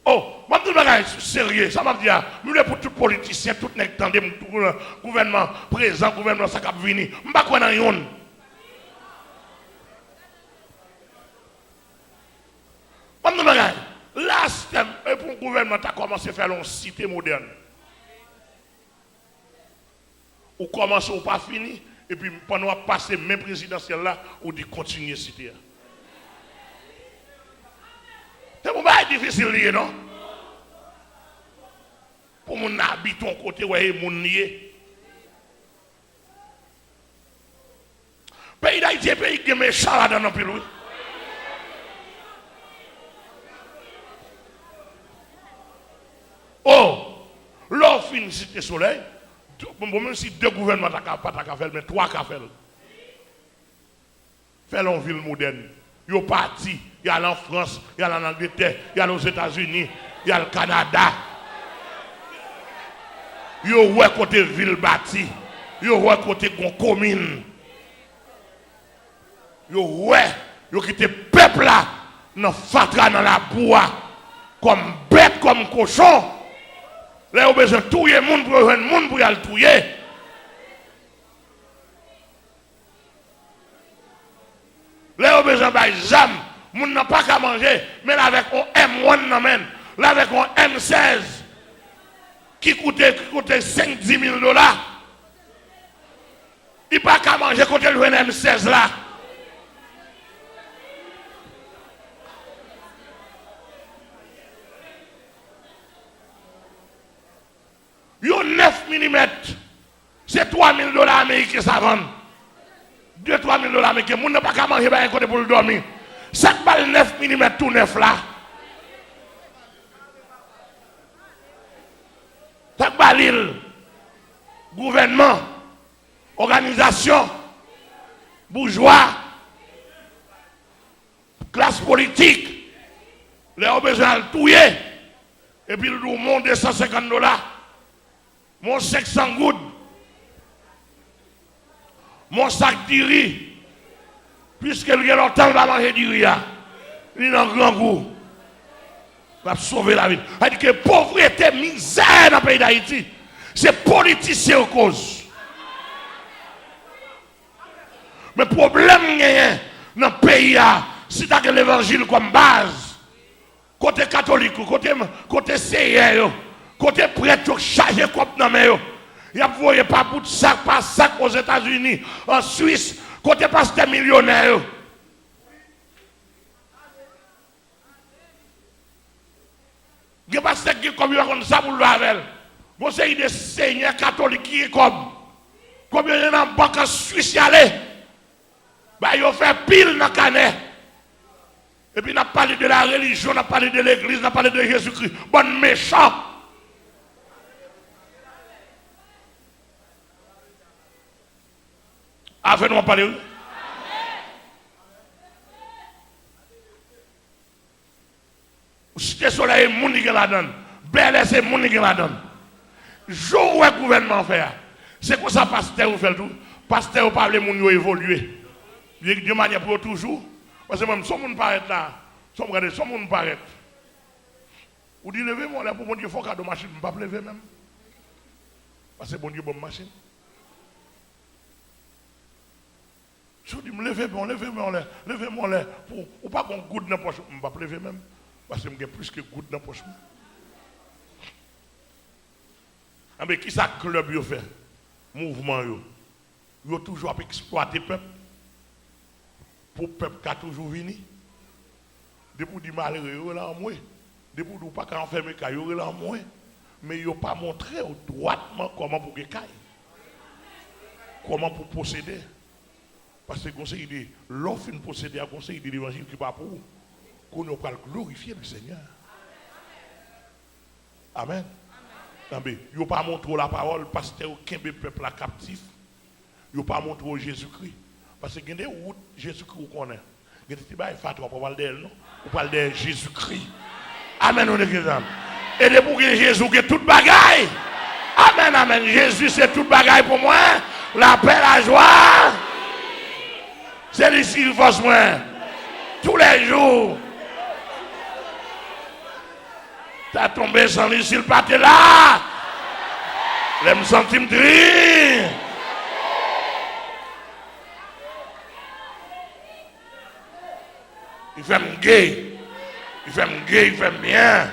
Oh, je suis sérieux, ça m'a dit, je pour tout politicien, tout le gouvernement présent, gouvernement ça cap venir, je ne sais pas quoi dans yon. Là, pour le gouvernement, tu as commencé à faire une cité moderne. Ou commence ou pas fini, et puis pendant passer même présidentiel là, ou dit continuer cité. C'est pas difficile, non? Pour mon habitant côté, ouais, mon nier. Pays d'Haïti, pays qui est méchant là dans le pays. Oh, l'offre une cité soleil, même si deux gouvernements n'ont pas fait, mais trois qui fait. Faire une ville moderne. Il y a parti, il y a en France, il y a en Angleterre, il y a aux États-Unis, il y a le Canada. Il y a côté ville bâtie, il y a côté commune. Il y a quitté peuple là, dans fatra dans la bois, comme bête, comme cochon. Là, il y a besoin de tuer les gens pour le monde pour le tuer. Là, il y a besoin de jam. Les gens n'ont pas qu'à manger. Mais là, avec un M1, là, avec un M16, qui coûtait 5-10 000 $, il n'y a pas qu'à manger quand il y a un M16 là. Yo 9 mm, c'est 3 000 $ américains ça vend. 2-3 000 $ américains, moun n'a pas qu'à manger un côté pour le dormir. 7 balles 9 mm tout neuf là. 7 balles gouvernement, organisation, bourgeois, classe politique, les ont besoin de tuer. Et puis le monde de 150 $. Mon 500 gouttes, mon sac de riz, puisque il y a longtemps qu'il va manger du riz, il a un grand goût. Il va sauver la vie. C'est-à-dire que pauvreté, misère dans le pays d'Haïti, c'est politicien en cause. Mais le problème dans le pays, si tu as l'évangile comme base, côté catholique, côté CIE, côté prêtre, chargé comme dans mes il a voyé pas bout de sac par sac aux États-Unis, en Suisse, côté pasteur millionnaire. Il y a pasteur qui comme il ça pour le avec. Bon, c'est des seigneurs catholiques qui est comme il y a une banque en Suisse, bah, ils ont fait pile dans le canet. Et puis, on a parlé de la religion, on a parlé de l'église, on a parlé de Jésus-Christ. Bon méchant. Avez-nous parlé? Cité soleil, moun qui la donne. Belle, c'est moun qui la donne. Jour où le gouvernement fait, c'est quoi ça, pasteur, vous faites tout? Pasteur, vous parlez, moun yo évolué. De manière pour toujours. Parce que même, si moun paraît là, si moun paraît. Ou dit, levez-moi là pour mon Dieu, il faut qu'à de machine, je ne peux pas lever même. Parce que bon Dieu, bonne machine. Je dis, levez-moi là, pour pas qu'on goutte dans la poche, je ne peux pas lever même. Parce que j'ai plus que goutte dans la poche. Mais qui ça club yo fait? Mouvement yo. Yo toujours exploité le peuple. pour le peuple qui a toujours venu. Depuis du malheureux, il est là en moins. Depuis du pas qu'à enfermer, il est là en moins. Mais il n'a pas montré droitement comment pour gagner. Comment pour posséder. Parce que le conseil dit, l'offre de posséder, le conseil de l'évangile qui n'est pas pour vous. Qu'on ne pas glorifier le Seigneur. Amen. Il n'a pas montré la parole, pasteur, aucun peuple là captif. Il n'a pas montré Jésus-Christ. Parce que il y a des routes, Jésus-Christ, qu'on connaît. Il y a des petits fatwa, on parle d'elle, non? On parle de Jésus-Christ. Amen, on est exemple. Et depuis que Jésus est toute bagaille. Amen, amen. Jésus, c'est toute bagaille pour moi. La paix, la joie. C'est ici qu'il force moi. Tous les jours. T'as tombé sans lui, s'il pas là. Les me sentir triste. Il fait me gay. Il fait me gay, il fait bien.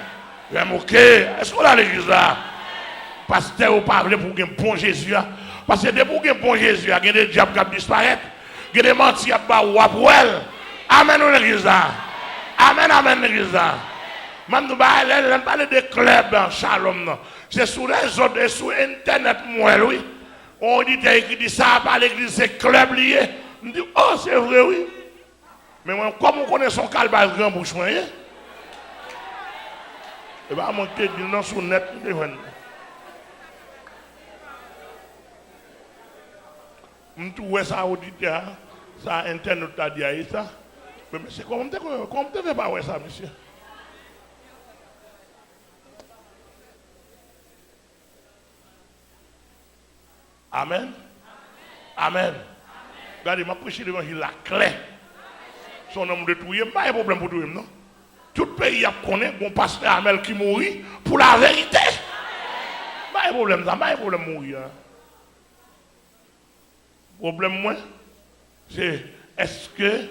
Il fait me ok. Est-ce qu'on a l'église là? Pasteur ou parler pour un bon Jésus. Parce que pour un bon Jésus, il y a des diables qui disparaissent. Il y a des mentis qui pour elle. Amen ou l'église là. Amen, amen l'église là. Même nous parler de clubs en Shalom. C'est sur les autres et sur Internet, moi, oui. On dit écrit ça par l'église, c'est club lié. On dit, oh, c'est vrai, oui. Mais moi, comme on connaît son calbage grand bouche, et bien, mon tête dit non sur net. Je trouve ça auditeur, ça Internet t'a dit ça. Mais c'est comment tu ne fais pas ça, monsieur? Amen. Amen. Regardez, je prêche l'évangile la clé. Son homme de tout, il n'y a pas de problème pour tout, non? Tout pays a connaît bon pasteur Amel qui mourit pour la vérité. Pas de problème, ça, pas de problème mourir. Le problème, moi, c'est est-ce que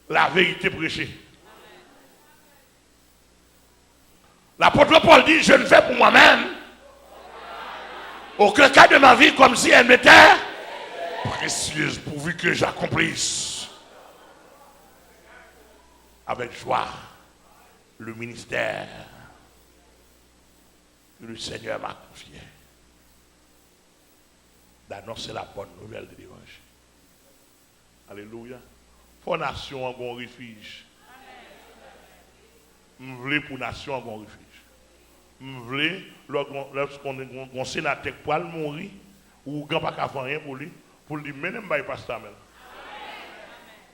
la vérité prêchée? L'apôtre Paul dit, je ne fais pour moi-même aucun cas de ma vie comme si elle m'était précieuse pourvu que j'accomplisse avec joie le ministère que le Seigneur m'a confié d'annoncer la bonne nouvelle de l'évangile. Alléluia. Pour nation en bon refuge. Je voulais pour nation en bon refuge. Je voulais, lorsqu'on a un sénateur pour mourir, ou grand pas qu'à faire rien pour lui dire, mais n'aime pas le pasteur.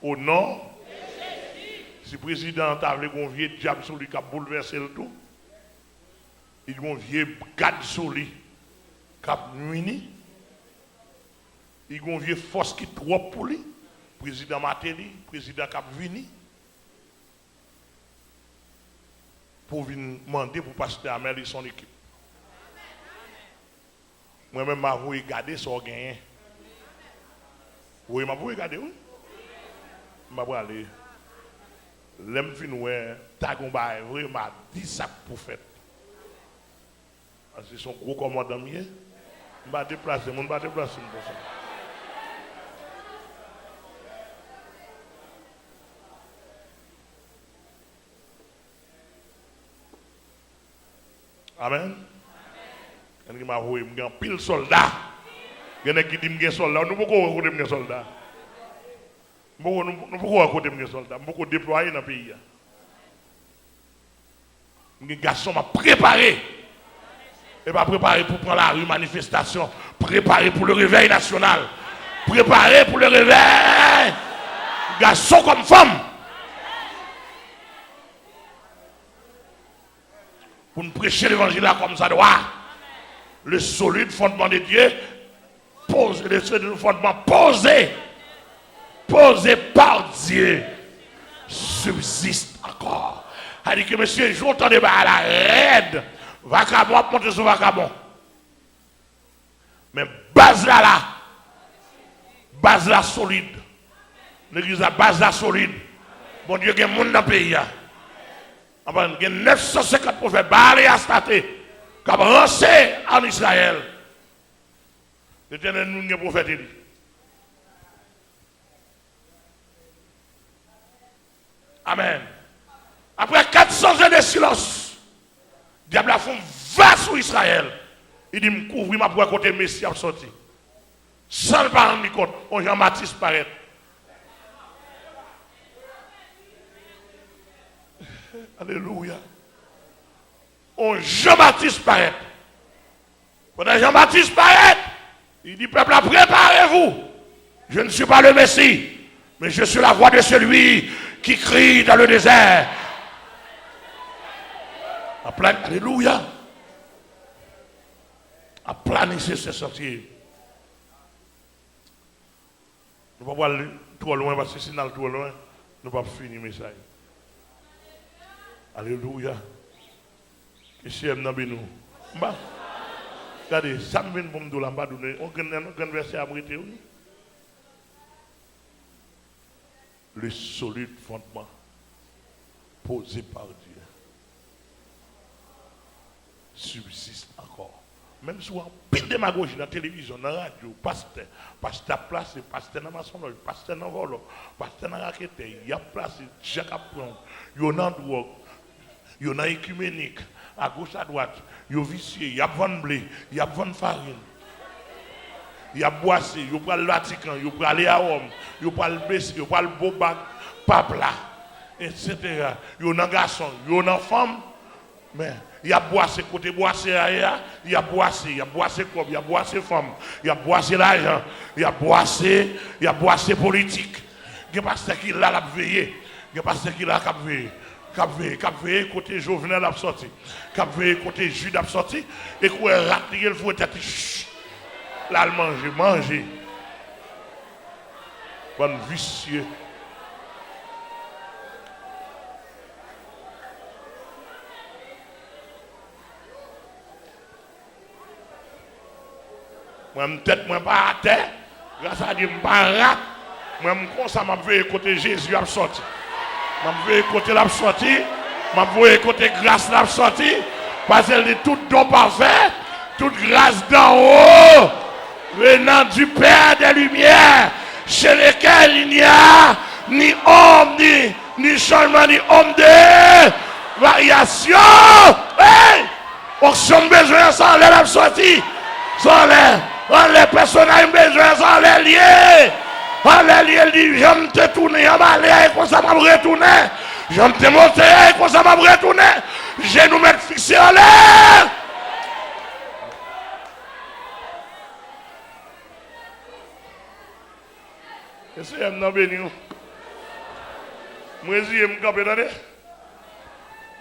Au nom de Jésus. Si le président a un vieux diable sur lui qui a bouleversé le tout, il y a un vieux garde sur lui qui a nuit, il y a un vieux force qui est trop pour lui, président Matéli, président qui a venu, pour venir demander pour pasteur Amel et son équipe. Moi-même, je vais regarder ce qu'on gagne. Oui, je vais regarder, oui. Je vais aller. L'homme finoué, Tagomba, vraiment, 10 sacs pour faire. C'est son gros commandant. Je vais déplacer, je vais déplacer pour ça. Amen. Il y a un pile soldat. Il y a qui dit que soldat. Nous ne pouvons pas recruter soldat. Nous ne pouvons pas recruter soldat. Nous pouvons déployer dans le pays. Les garçons m'ont préparé. Et pas préparé pour prendre la rue, manifestation. Préparé pour le réveil national. Préparé pour le réveil. Garçons comme femmes. Pour nous prêcher l'évangile comme ça doit. Le solide fondement de Dieu, le solide fondement posé par Dieu, subsiste encore. Elle dit que monsieur, je entends des à la raide, vacabon, monter sur vacabon. Mais base là solide. L'église a base là solide. Bon Dieu, il y a un monde dans le pays. Il y a 950 prophètes, Baal et Astaté, qui ont rancé en Israël. L'Éternel nous a prophète. Amen. Après 400 ans de silence, le diable a fait va sur Israël. Il dit, me couvrir, ma pour côté Messie a sorti. Sans le parent ni compte, on Jean-Baptiste paraît. Alléluia. On Jean-Baptiste paraît. Pendant Jean-Baptiste paraît, il dit, peuple, préparez-vous. Je ne suis pas le Messie, mais je suis la voix de celui qui crie dans le désert. Alléluia. À planifier ses sorties. Nous ne pouvons pas aller trop loin parce que si nous allons trop loin, nous ne pouvons pas finir le message. Alléluia. Que si nous nous. Regardez, ça me vient pour me donner. On a un verset à briter. Le solide fondement posé par Dieu subsiste encore. Même si on a pile démagogie dans la télévision, dans la radio, pasteur placé, pasteur dans la maçonnerie, pasteur dans le vol, pasteur dans la raquette, il y a placé, Jacques apprend, il y a un drogue, il y a un écuménique, à gauche, à droite, il y a vicié, il y a vendu blé, il y a vendu farine, il y a boissé, il y a le Vatican, il y a aller à Rome, il y a le Bessie, il y a le Bobac, Papla, etc. Il y a un garçon, il y a une femme, mais il y a boissé côté boissé il y a boissé comme il y a boissé femme, il y a boissé l'argent, il y a boissé politique. Il y a pasteur qui là l'a veillé, il y a pasteur qui là cap veillé côté Jovenel a sorti, cap veillé côté Jude a sorti et quoi rater il faut tête là manger. Bon vicieux. Moi, je tête, moi, pas à terre. Grâce à Dieu, je ne pas rat. Moi, je ça m'a vu écouter Jésus a sorti. Je vais écouter la sortie. Je vais écouter grâce la sortie. Parce qu'elle dit tout don parfait, toute grâce d'en haut, venant du Père des Lumières, chez lesquels il n'y a ni homme, ni changement, ni homme de variation. Hey! On a besoin sans la sortie. Sans les personnages besoin, sans les liés. Sans les liés, il dit, j'aime te tourner, j'aime aller, et comme ça m'a retourné. J'aime te monter, et comme ça m'a retourné. Je nous mettre fixés en l'air. Et c'est un nom béni. Moi, je me camper dans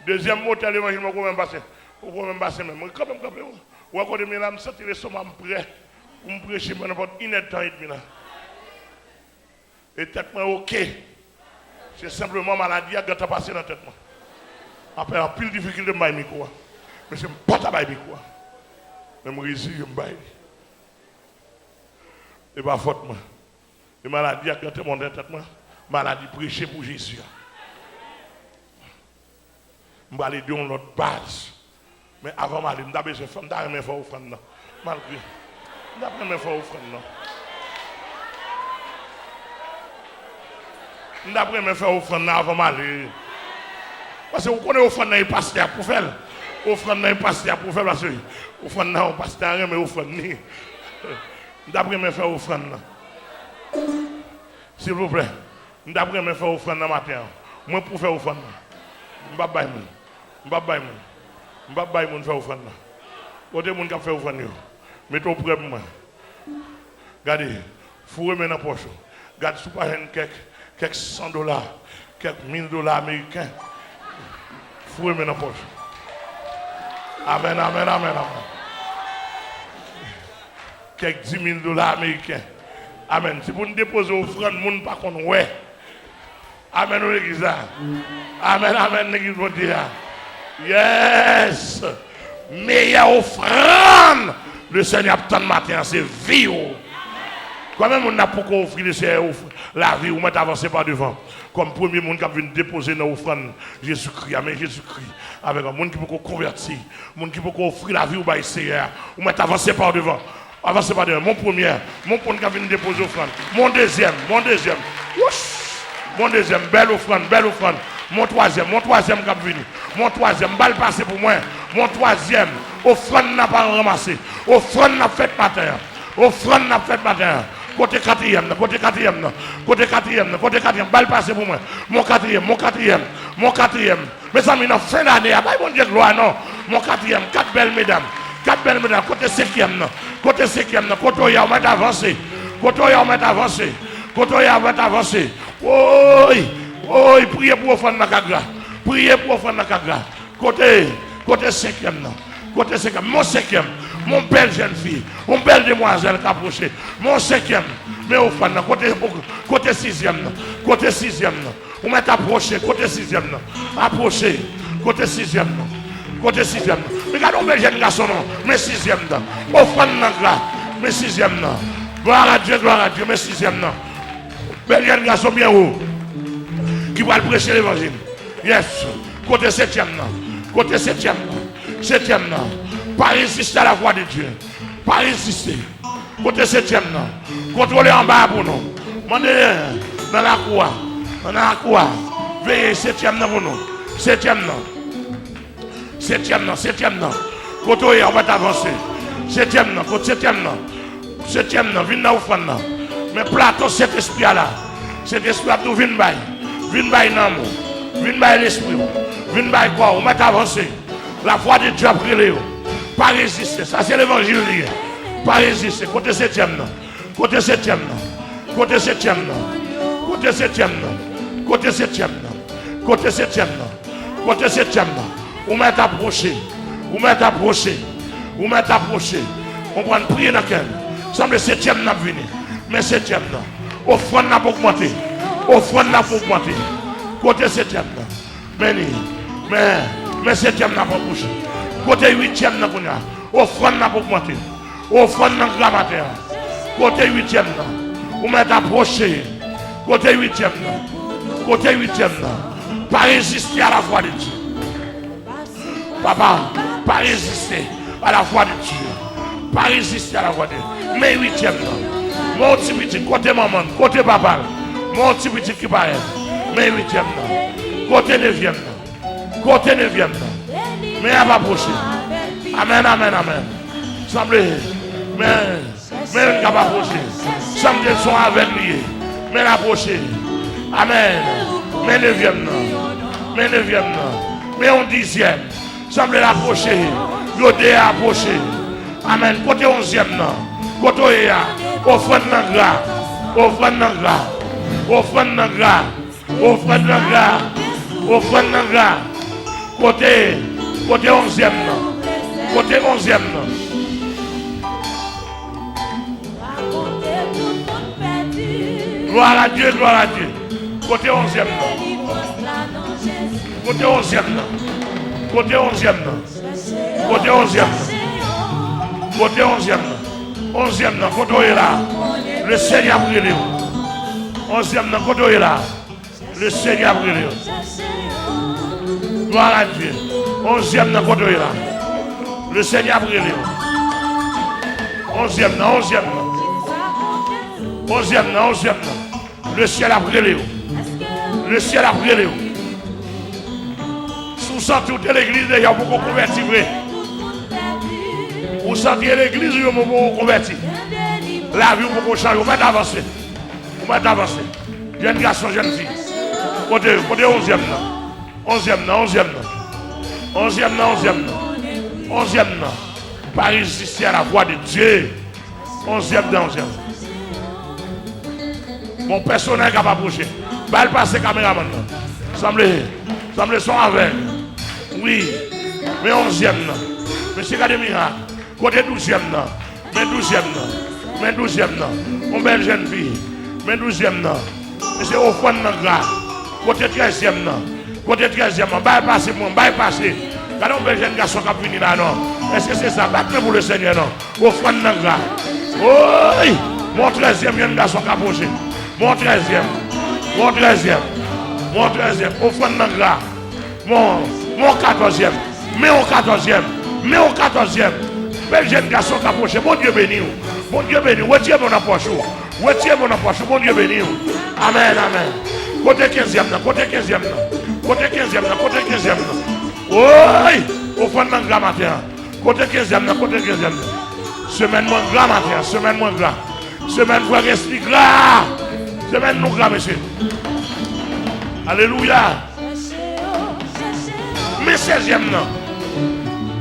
deuxième mot, l'évangile, je vais même passer. Je vais même passer, mais quand même camper. Ou à côté de moi, je sens les sommes prêts pour me prêcher pendant une heure et demie. Et tête-moi, ok. C'est simplement maladie qui a passé dans la tête. Après, en pile difficulté, je ne sais pas. Mais je ne sais pas tabac. Mais je réussis, je me baille. Et pas faute. Et maladie qui a gâté mon tête. Maladie prêchée pour Jésus. Je vais aller dans notre base. Mais avant d'aller, je vais besoin de faire une offrande. Malgré. Je vais faire une offrande. Je vais faire une offrande avant d'aller. Parce que vous connaissez l'offrande d'un pasteur pour faire. L'offrande d'un pasteur pour faire. Parce que l'offrande d'un pasteur, mais l'offrande. Je vais faire une offrande. S'il vous plaît. Je vais faire une offrande matin. Moi pour faire une offrande. Je ne vais pas faire. Je ne vais pas faire offrande. Côté moun qui fait offrande. Mettez-vous près pour moi. Regardez, fourrez dans la poche. Regardez, si vous avez quelques $100, quelques $1000 américains, fourrez dans la poche. Amen, amen, amen, amen. Quelques $10,000 américains. Amen. Si vous ne déposez offrande, vous ne pas qu'on ouais. Amen, l'église. Amen, amen, l'église. Yes! Meilleure offrande, le Seigneur attend le matin, c'est vie. Quand même, on n'a pas offrir la vie, ou mettre avancer par devant. Comme premier monde qui a venu déposer dans l'offrande, Jésus-Christ, Amen, Jésus-Christ. Avec un monde qui peut convertir, un monde qui peut offrir la vie au bail Seigneur, ou mettre avancer par devant. Avancer par devant. Mon premier qui a venu déposer l'offrande. Mon deuxième. Mon deuxième, belle offrande. Mon troisième qui est venu. Mon troisième, balle passé pour moi. Mon troisième, offrande n'a pas ramassé. Offrande n'a fait matin. Offrande n'a fait matin. Côté quatrième, balle passé pour moi. Mon quatrième. Mes amis, dans fin d'année, bon Dieu gloire, non. Mon quatrième, 4 belles mesdames. Côté cinquième, côté on va avancer. Oui, priez pour offrande na kagra. Côté cinquième, mon cinquième, mon belle jeune fille, mon belle demoiselle qui approche. Mon cinquième, mais offrande côté sixième, on met approché, côté sixième, Regardons mes jeunes garçons, mes sixième, offrande na gra, mes sixième, gloire à Dieu, mes sixième, mes jeunes garçons bien haut. Qui va prêcher l'évangile. Yes. Côté septième. Pas résister à la voix de Dieu. Pas résister. Côté septième. Contrôler en bas pour nous. Mandez dans la cour. Veillez septième pour nous. Septième. Côté on va avancer. Septième. Viens dans l'offrande. Mais plateau cet esprit là. Cet esprit nous vient bail. Vin by l'amour, vin by l'esprit, vin by quoi, on va avancer. La foi de Dieu a brûlé. Pas résister, ça c'est l'évangile. Pas résister, côté septième. On m'a approché. On prend prier dans quel. Semble septième n'a venu. Mais septième, offrande n'a pas augmenté. Offrande n'a pas augmenté. Côté septième, mais septième n'a pas bougé. Côté huitième n'a pas bougé. Offrande n'a pas augmenté. Offrande n'a pas grammaire. Côté huitième, vous m'êtes approché. Côté huitième, pas résister à la voix de Dieu. Papa, pas résister à la voix de Dieu. Pas résister à la voix de Dieu. Mais huitième, mon petit petit, côté maman, côté papa. Mon petit petit qui paraît, mais huitième, côté neuvième, mais à approcher. Amen. Semblez, mais on va approcher. Semblez sont avec lui, mais approcher. Amen. Mais neuvième, mais on dixième. Semblez l'approcher, l'odé approcher. Amen. Côté onzième, côté offrande nan gras. Côté onzième. Gloire à Dieu. Côté onzième. Onzième, côté là. Le Seigneur a brûlé. Onzième, côté là. Le Seigneur a brûlé. Gloire à Dieu. Onzième, côté là. Le Seigneur a brûlé. Onzième. Le ciel a brûlé. Sous sentez toute l'église, il y a beaucoup convertis. Vous sentez l'église, il y a beaucoup convertis. La vie, vous pouvez changer. Vous pouvez avancer. Jeune garçon, jeune fille. Côté 11e. 11e. Pas résister à la voix de Dieu. 11e. Mon personnel qui va bouger. Balle passer caméraman. Semblez sont avec. Oui. Mais 11e. Monsieur Kademira. Côté 12e. Mais 12e. Mon belle jeune fille. Mais 12e. Monsieur offrande dans gras. Côté 13e. Balle passer. Quand on veut jeune garçon qui a fini là, non. Est-ce que c'est ça? Battez pour le Seigneur, non. Offrande dans gras. Oui. Mon 13e jeune garçon qui a posé. Mon 13e. Offrande dans gras. Mon 14e. Mais au 14e. Bel jeune garçon qui a posé. Mon Dieu béni. Retirez mon approche. Mon Dieu béni. Amen. Côté 15e. Côté 15e, côté 15e. Oui, au fond de grand matin. Côté 15e, côté 15e. Semaine moins grand matin, semaine moins grand. Semaine frère esprit gras. Semaine nous gras, monsieur. Alléluia. Mais 16e, non.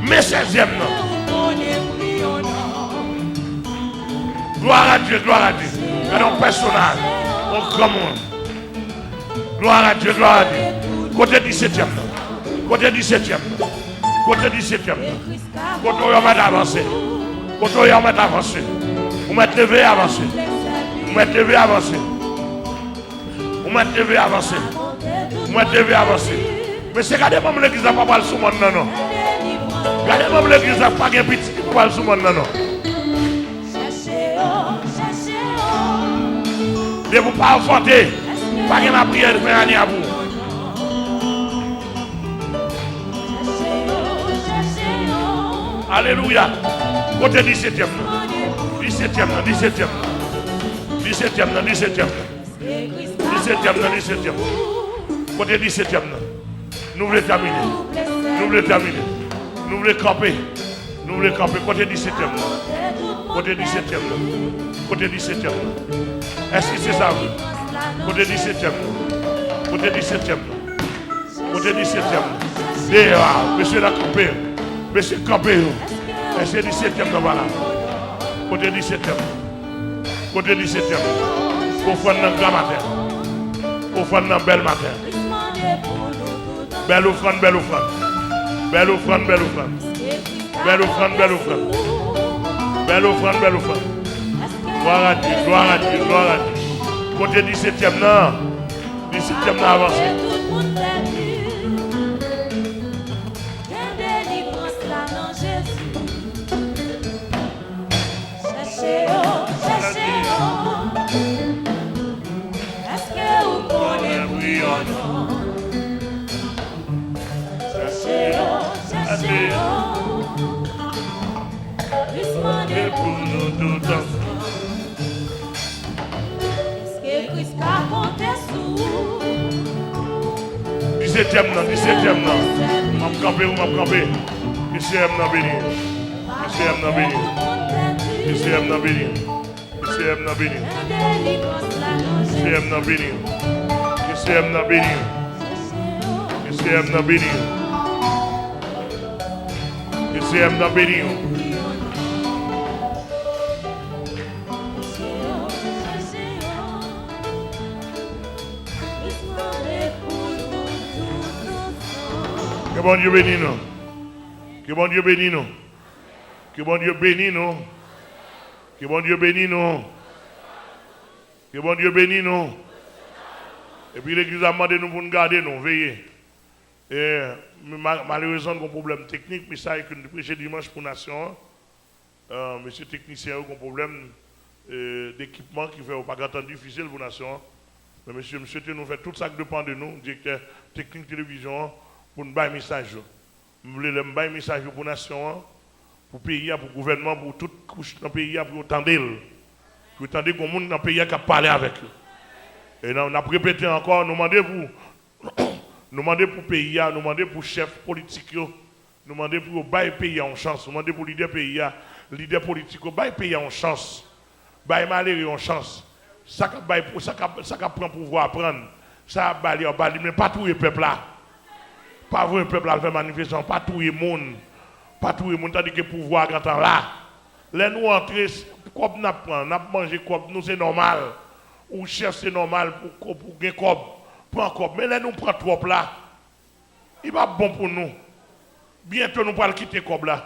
Mais 16e, non. Gloire à Dieu, gloire à Dieu. Un personnage, un grand monde. Gloire à Dieu, gloire à Dieu. Côté 17e, côté 17e, côté 17e. Côté où on va avancer. Côté où on va avancer. On va lever avancer. On va lever avancer. On va lever avancer. On va lever avancer. Mais c'est regardez-moi l'église n'a pas parlé sous mon non. Regardez-moi l'église n'a pas de petit qui parle sous mon non. Ne vous pas enfanter. Pas que ma prière de faire à vous. Alléluia. Côté 17e. 17e. 17e. 17e. 17e. 17e. Côté 17e. Nous voulons terminer. Nous voulons terminer. Nous voulons camper. Nous voulons camper. Côté 17e. Côté 17e. Côté 17e. Est-ce que c'est ça? Côté 17e. Côté 17e. Côté 17e. Monsieur l'a campé. Monsieur campé. Monsieur 17e. Voilà. Côté 17e. Côté 17e. Pour faire un grand matin. Pour faire un bel matin. Belle offrande, belle offrande. Belle offrande, belle offrande. Belle offrande, belle offrande. Belle offrande, belle offrande. Gloire à Dieu, gloire à Dieu, gloire à Dieu. Côté 17e, non. 17e, non, avancé. Est-ce que vous connaissez oui ou non? Et pour nous tout ensemble. Est-ce que Christ a compté sous? 17e, non, 17e, non. M'a campé ou m'a campé. 17e, non, béni. 17e, non, béni. 17e, non, béni. 17e, non, béni. 17e, non, béni. 17e, non, béni. 17e, non, béni. 17e, non, béni. Que bon Dieu bénisse nous. Que bon Dieu bénisse nous. Que bon Dieu bénisse nous. Que bon Dieu bénisse nous. Que bon Dieu bénisse nous. Et puis l'église a demandé nous pour nous garder, nous veiller. Et malheureusement, nous avons un problème technique, mais ça, que nous prêchons dimanche pour la nation. Monsieur technicien, nous avons un problème d'équipement qui fait pas grand temps difficile pour la nation. Mais monsieur, nous fait tout ça qui dépend de nous, directeur technique télévision, pour nous faire un message. Nous voulons faire un message pour la nation, pour le pays, pour le gouvernement, pour toute couche dans le pays, pour entendre. Pour entendre que le monde dans le pays a parlé avec eux. Et nous avons répété encore, nous demandons pour nous demander pour le pays, nous demander pour le chef politique, nous demander pour le pays en chance, nous demander pour le leader politique, le pays en chance, le malheureux en chance. Ça qui prend pouvoir apprendre, ça va balayer, mais pas tout le peuple là. Pas vrai, le peuple là fait manifestation, pas tout le monde. Pas tout le monde, tandis que le pouvoir quand on là. Là, nous entrons, comme nous prenons, nous mangé comme nous, c'est normal. Ou chef, c'est normal pour gagner comme. Prends comme. Mais là, nous prenons trop là. Il va bon pour nous. Bientôt, nous allons quitter comme là.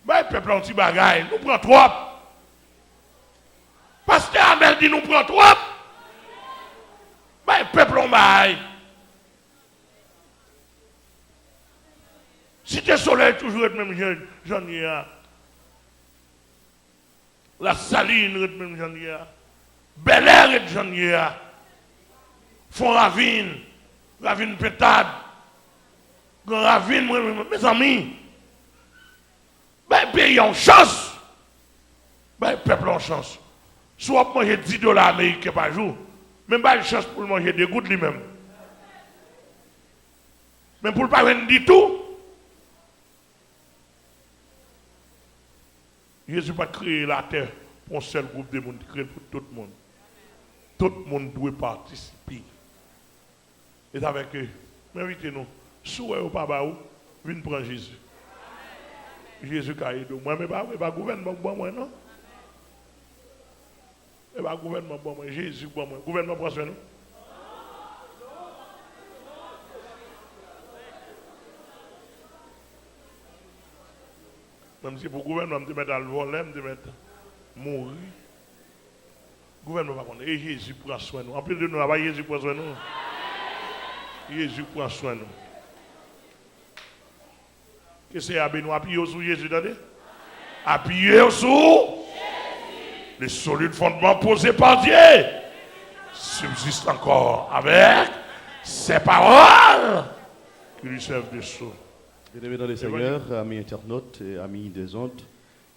Mais le peuple a un petit bagaille. Nous prenons trop. Pasteur Amel dit nous prenons trop. Mais le peuple a un bagaille. Cité Soleil, toujours le même j'en ai. La Saline, le même j'en ai. Bel Air, j'en ai. Font Ravine, Ravine Pétade. Ravine, mes amis. Ben, le pays a une chance. Ben, le peuple a une chance. Soit manger $10 américains par jour, même pas une chance pour manger des gouttes lui-même. Mais pour ne pas dire tout, Jésus n'a pas créé la terre pour un seul groupe de monde, il crée pour tout le monde. Tout le monde doit participer. Et avec eux, invitez-nous, souhait ou pas, venez prendre Jésus. Jésus qui a aidé moi, mais pas gouvernement bon moi non. Et pas gouvernement bon moi, Jésus bon moi. Gouvernement prend soin nous. Même si pour le gouvernement, je mettre dans le volet, je mettre mourir. Le gouvernement va connaître. Et Jésus prend soin de nous. En plus de nous, là-bas, Jésus prend soin de nous. Jésus prend soin de nous. Qu'est-ce que c'est? Nous appuyons sur Jésus, attendez? Appuyez sur Jésus. Les solides fondements posés par Dieu subsistent encore avec ses paroles qui lui servent de sceau. Bien-aimés dans les Seigneurs, amis internautes et amis des ondes,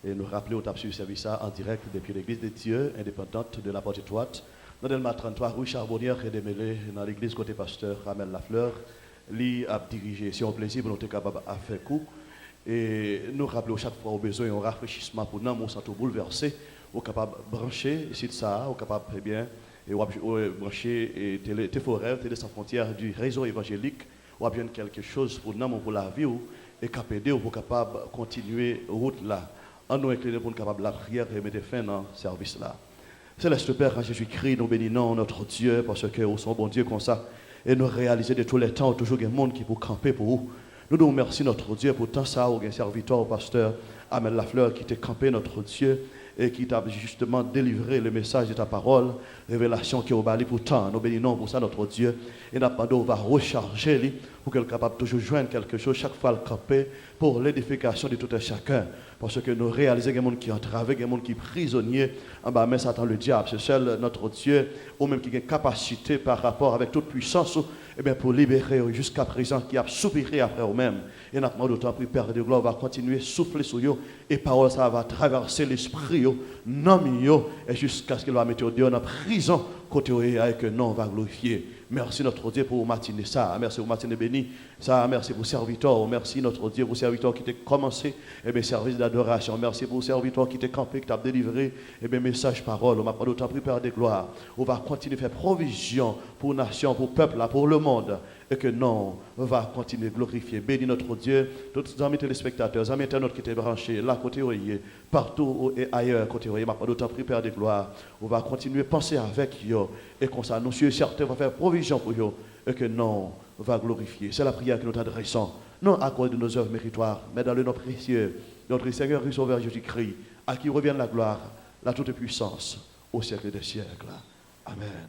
et nous rappelons au suivi service en direct depuis l'église de Dieu, indépendante de la porte étroite, dans le 33 rue Charbonnière et démêlé dans l'église côté pasteur Ramel Lafleur, lui a dirigé, si on plaisir, nous sommes capables de faire coup. Et nous rappelons chaque fois au besoin un rafraîchissement pour nous, nous sommes bouleversés, nous sommes capables de brancher, ici de ça, nous sommes capables de bien, et brancher Télé Forêt, Télé Sans Frontières du réseau évangélique. Ou bien quelque chose pour nous, pour la vie, et capable pour capable continuer route là. En nous incliner pour capable la prière et mettre fin dans ce service là. Céleste Père, en Jésus-Christ, nous bénissons notre Dieu parce que nous sommes bon Dieu comme ça. Et nous réaliser de tous les temps, toujours un monde qui peut camper pour nous. Nous nous remercions notre Dieu pour tant ça, au serviteur, au pasteur Amel Lafleur qui t'a campé notre Dieu et qui t'a justement délivré le message de ta parole, révélation qui est au bali pour tant. Nous bénissons pour ça notre Dieu. Et nous va recharger lui pour qu'il soit capable de toujours joindre quelque chose chaque fois le camper pour l'édification de tout un chacun. Parce que nous réalisons qu'il y a des gens qui entravent, il y a des gens qui sont prisonniers en bas, mais Satan le diable. C'est seul notre Dieu, ou même qui a une capacité par rapport avec toute puissance, et bien pour libérer jusqu'à présent, qui a soupiré après eux-mêmes. Et nous avons d'autant plus Père de gloire va continuer à souffler sur eux, et parole ça va traverser l'esprit, non et jusqu'à ce qu'il va mettre Dieu en prison, côté et que non va glorifier. Merci notre Dieu pour matinée ça. Merci pour matinée bénie. Ça, merci pour serviteur. Merci notre Dieu pour serviteur qui t'a commencé et bien service d'adoration. Merci pour serviteur qui t'a campé, qui t'a délivré et bien message parole. On m'a pas d'autant plus Père de gloire. On va continuer à faire provision pour nation, pour peuple, là, pour le monde. Et que non, on va continuer à glorifier. Bénis notre Dieu, tous les amis téléspectateurs, amis internautes qui étaient branchés, là, côté Oye, partout et ailleurs, côté Oye, m'a pas d'autant plus Père de gloire. On va continuer à penser avec eux. Et comme ça, nous sommes certains va faire provision pour eux. Et que non, on va glorifier. C'est la prière que nous t'adressons. Non à cause de nos œuvres méritoires, mais dans le nom précieux, notre Seigneur et Sauveur Jésus-Christ, à qui revient la gloire, la toute puissance, au siècle des siècles. Amen.